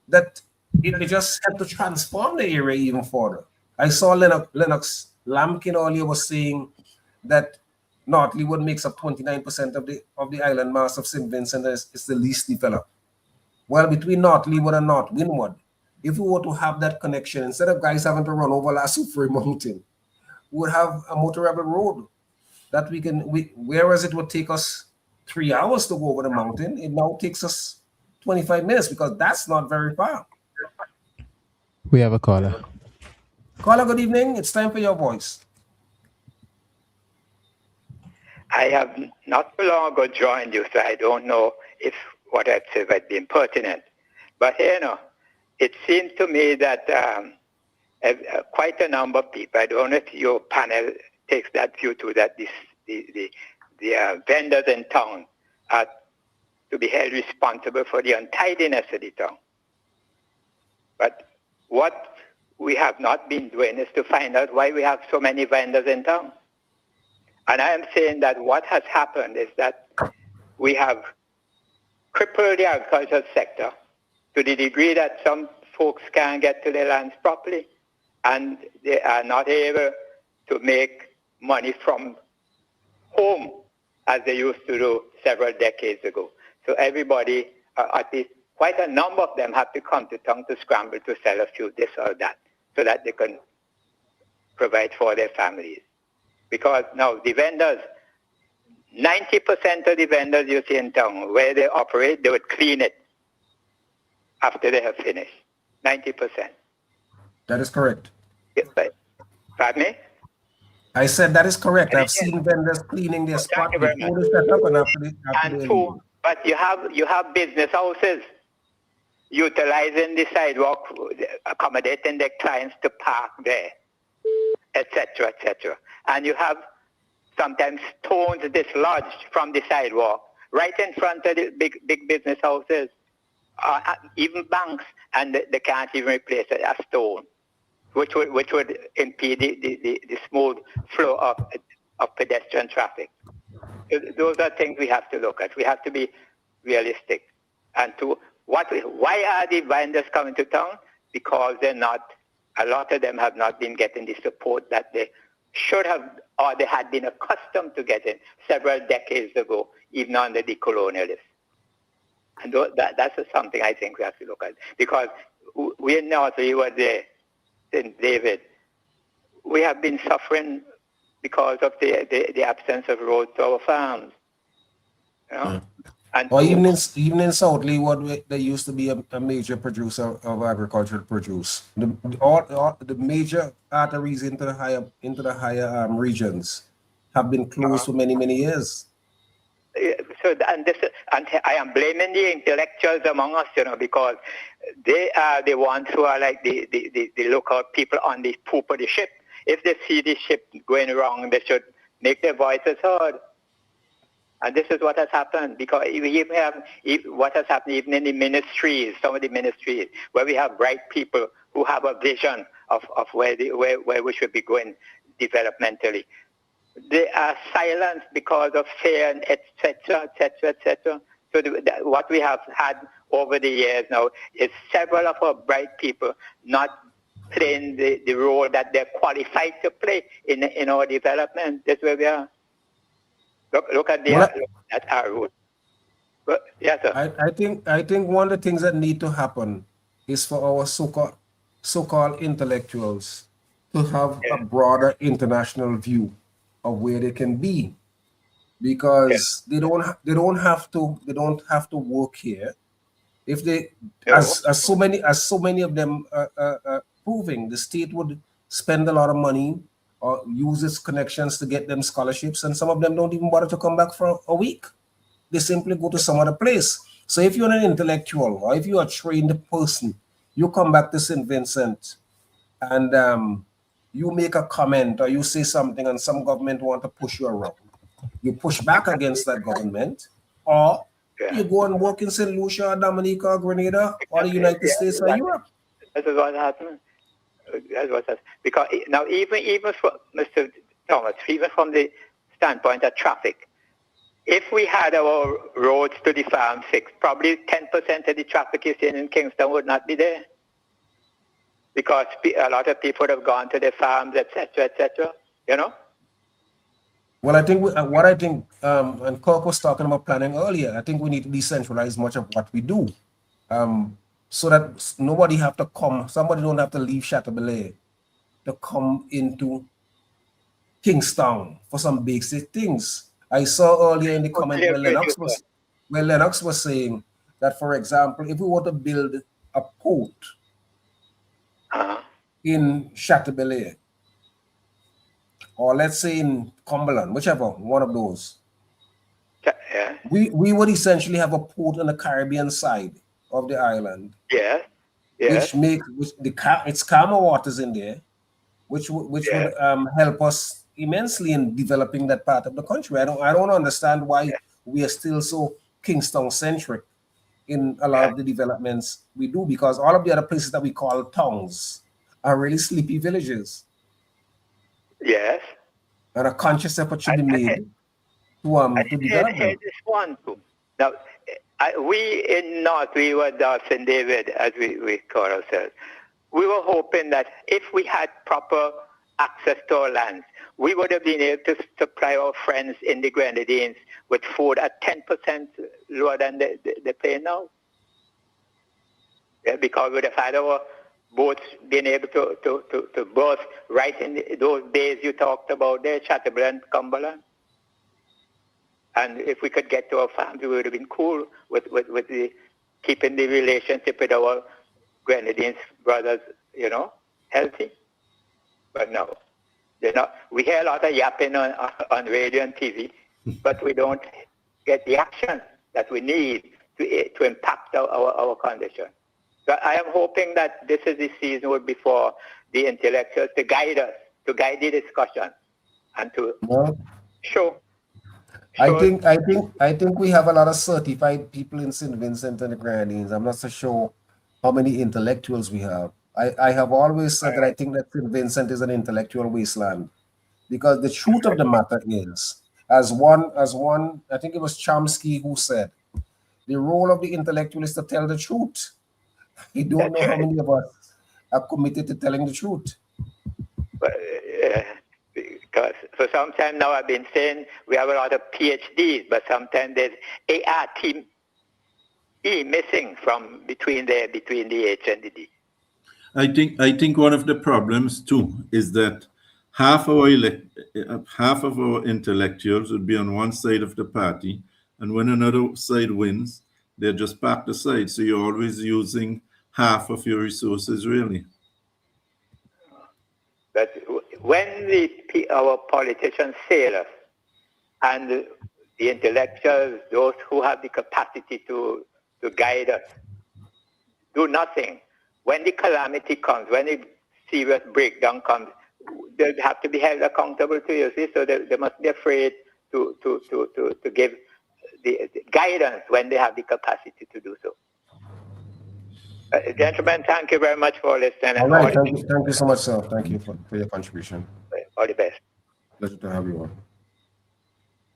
that it just had to transform the area even further. I saw Lennox Lampkin earlier was saying that North Leeward makes up 29% of the island mass of St. Vincent is the least developed. Well, between North Leeward and North Windward, if we were to have that connection, instead of guys having to run over Lassufre Mountain, we would have a motorable road that whereas it would take us 3 hours to go over the mountain, it now takes us 25 minutes, because that's not very far. We have a caller. Caller, good evening. It's time for your voice. I have not so long ago joined you, so I don't know if what I've said has been pertinent. But it seems to me that quite a number of people, I don't know if your panel takes that view too, that the vendors in town are to be held responsible for the untidiness of the town. But what we have not been doing is to find out why we have so many vendors in town. And I am saying that what has happened is that we have crippled the agricultural sector to the degree that some folks can't get to their lands properly, and they are not able to make money from home as they used to do several decades ago. So everybody, at least quite a number of them, have to come to town to scramble to sell a few this or that so that they can provide for their families. Because now the vendors, 90% of the vendors you see in town, where they operate, they would clean it after they have finished. 90%. That is correct. Pardon me? I said that is correct. I've seen vendors cleaning their spot before they set up and after they leave. But you have business houses utilizing the sidewalk, accommodating their clients to park there, etc., etc. And you have sometimes stones dislodged from the sidewalk right in front of the big business houses, even banks, and they can't even replace a stone, which would impede the smooth flow of pedestrian traffic. Those are things we have to look at. We have to be realistic. And why are the vendors coming to town? Because a lot of them have not been getting the support that they should have, or they had been accustomed to getting several decades ago, even under the colonialists. And that's something I think we have to look at. Because we in North, we were there, St. David. We have been suffering because of the absence of roads to our farms. You know? And or even in South Leeward, there used to be a major producer of agricultural produce. The major arteries into the higher regions have been closed for many years. So, and I am blaming the intellectuals among us, because they are the ones who are like the local people on the poop of the ship. If they see the ship going wrong, they should make their voices heard. And this is what has happened, because we have what has happened even in the ministries, some of the ministries, where we have bright people who have a vision of where we should be going developmentally. They are silenced because of fear, and etc. So what we have had over the years now is several of our bright people not playing the role that they're qualified to play in our development. That's where we are. Look at our route. Yes, sir. I think one of the things that need to happen is for our so-called intellectuals to have a broader international view of where they can be, because they don't have to work here. If they, as so many of them proving, the state would spend a lot of money or use its connections to get them scholarships, and some of them don't even bother to come back for a week. They simply go to some other place. So if you're an intellectual or if you're a trained person, you come back to St. Vincent and you make a comment or you say something and some government want to push you around. You push back against that government, or you go and work in St. Lucia, Dominica, or Grenada, or the United States or Europe. This is what happened. That's what happened. Because now even for Mr. Thomas, even from the standpoint of traffic, if we had our roads to the farm fixed, probably 10% of the traffic you see in Kingston would not be there. Because a lot of people would have gone to their farms, etc., Well, I think and Kirk was talking about planning earlier. I think we need to decentralize much of what we do, so that somebody don't have to leave Chateaubelair to come into Kingstown for some basic things. I saw earlier in the comment where Lennox was saying that, for example, if we were to build a port in Chateaubelair, or let's say in Cumberland, whichever one of those, we would essentially have a port on the Caribbean side of the island. Yeah. It's calmer waters in there, which would help us immensely in developing that part of the country. I don't understand why we are still so Kingston centric in a lot of the developments we do, because all of the other places that we call towns are really sleepy villages. Yes. And a conscious effort should be made to develop them. This one too. Now, we in North, we were St. David, as we call ourselves. We were hoping that if we had proper access to our lands, we would have been able to supply our friends in the Grenadines with food at 10% lower than they pay now. Yeah, because we would have had our boats being able to berth right in those days you talked about there, Chateaubelair and Cumberland. And if we could get to our farms, we would have been cool with keeping the relationship with our Grenadines brothers, healthy. But no, they're not. We hear a lot of yapping on radio and TV, but we don't get the action that we need to impact our condition. So I am hoping that this is the season before the intellectuals to guide us, to guide the discussion, and to show. I think we have a lot of certified people in St. Vincent and the Grenadines. I'm not so sure how many intellectuals we have. I have always said that I think that St. Vincent is an intellectual wasteland, because the truth of the matter is, as one, I think it was Chomsky who said, the role of the intellectual is to tell the truth. I don't know how many of us are committed to telling the truth. Because for some time now I've been saying we have a lot of PhDs, but sometimes there's ART missing from between the H and the D. I think one of the problems too is that half of our intellectuals would be on one side of the party, and when another side wins, they're just packed aside. So you're always using half of your resources, really. But when our politicians fail us, and the intellectuals, those who have the capacity to guide us, do nothing, when the calamity comes, when the serious breakdown comes, they have to be held accountable to you. See? So they must be afraid to give the guidance when they have the capacity to do so. Gentlemen, thank you very much for listening. All right, thank you so much, sir. Thank you for your contribution. All the best. Pleasure to have you on.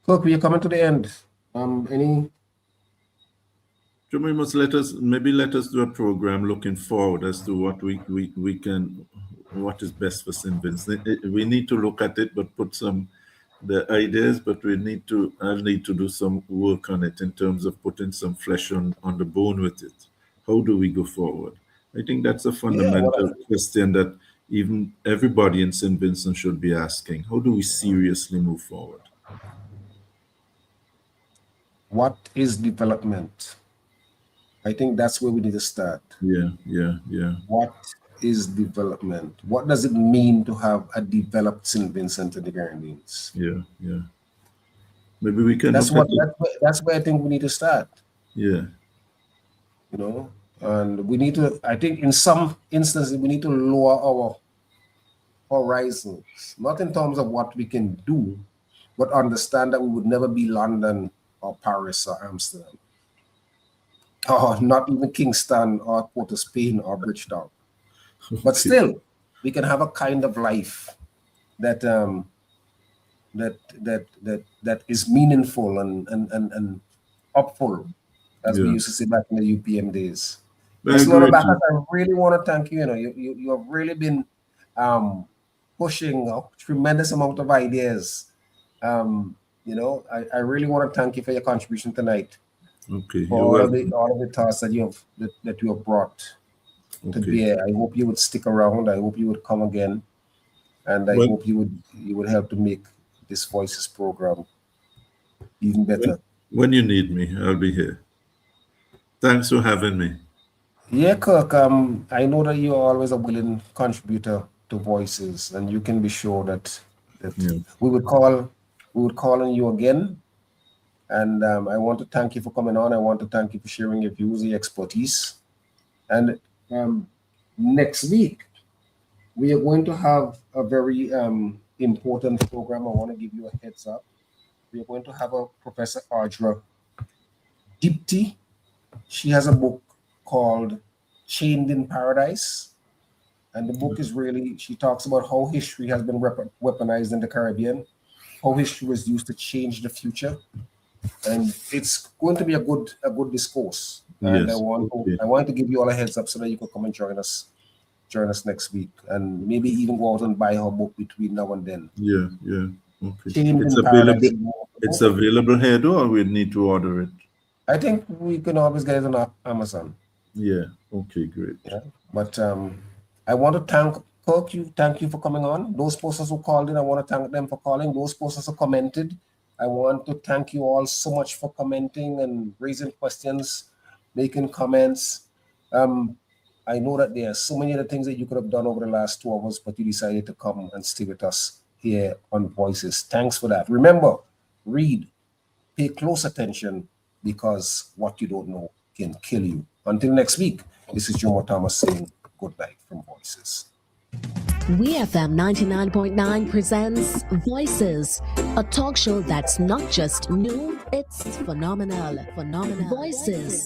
Look, we are coming to the end. Any? We must let us do a program looking forward as to what we can, what is best for St. Vincent. We need to look at it, but put the ideas, but I'll need to do some work on it in terms of putting some flesh on the bone with it. How do we go forward? I think that's a fundamental question that even everybody in St. Vincent should be asking. How do we seriously move forward? What is development? I think that's where we need to start. Yeah. What is development? What does it mean to have a developed St. Vincent and the Grenadines? Yeah. Maybe we can. That's where I think we need to start. Yeah. You know, and we need to. I think in some instances we need to lower our horizons, not in terms of what we can do, but understand that we would never be London or Paris or Amsterdam, or not even Kingston or Port of Spain or Bridgetown. But still, we can have a kind of life that that is meaningful and upful, as we used to say back in the UPM days. Mr. Backus, I really want to thank you. You know, you have really been pushing a tremendous amount of ideas. You know, I really want to thank you for your contribution tonight. Okay. For all of the thoughts that you have brought to bear. I hope you would stick around. I hope you would come again, and I hope you would help to make this Voices program even better. When you need me, I'll be here. Thanks for having me. Yeah, Kirk. I know that you are always a willing contributor to Voices, and you can be sure that we would call on you again. And I want to thank you for coming on. I want to thank you for sharing your views, your expertise. And next week, we are going to have a very important program. I want to give you a heads up. We are going to have a Professor Audra Dipti. She has a book called Chained in Paradise. And the book is really, she talks about how history has been weaponized in the Caribbean, how history was used to change the future. And it's going to be a good discourse. And I want to give you all a heads up so that you can come and join us next week, and maybe even go out and buy her book between now and then. Yeah. Okay. It's available here, though, or we need to order it? I think we can always get it on Amazon. Yeah. Okay, great. Yeah. But I want to thank Kirk. Thank you for coming on. Those posters who called in, I want to thank them for calling. Those posters who commented, I want to thank you all so much for commenting and raising questions, making comments. I know that there are so many other things that you could have done over the last 2 hours, but you decided to come and stay with us here on Voices. Thanks for that. Remember, read, pay close attention, because what you don't know can kill you. Until next week, this is Jomo Thomas saying good night from Voices. WeFM 99.9 presents Voices, a talk show that's not just new, it's phenomenal. Voices.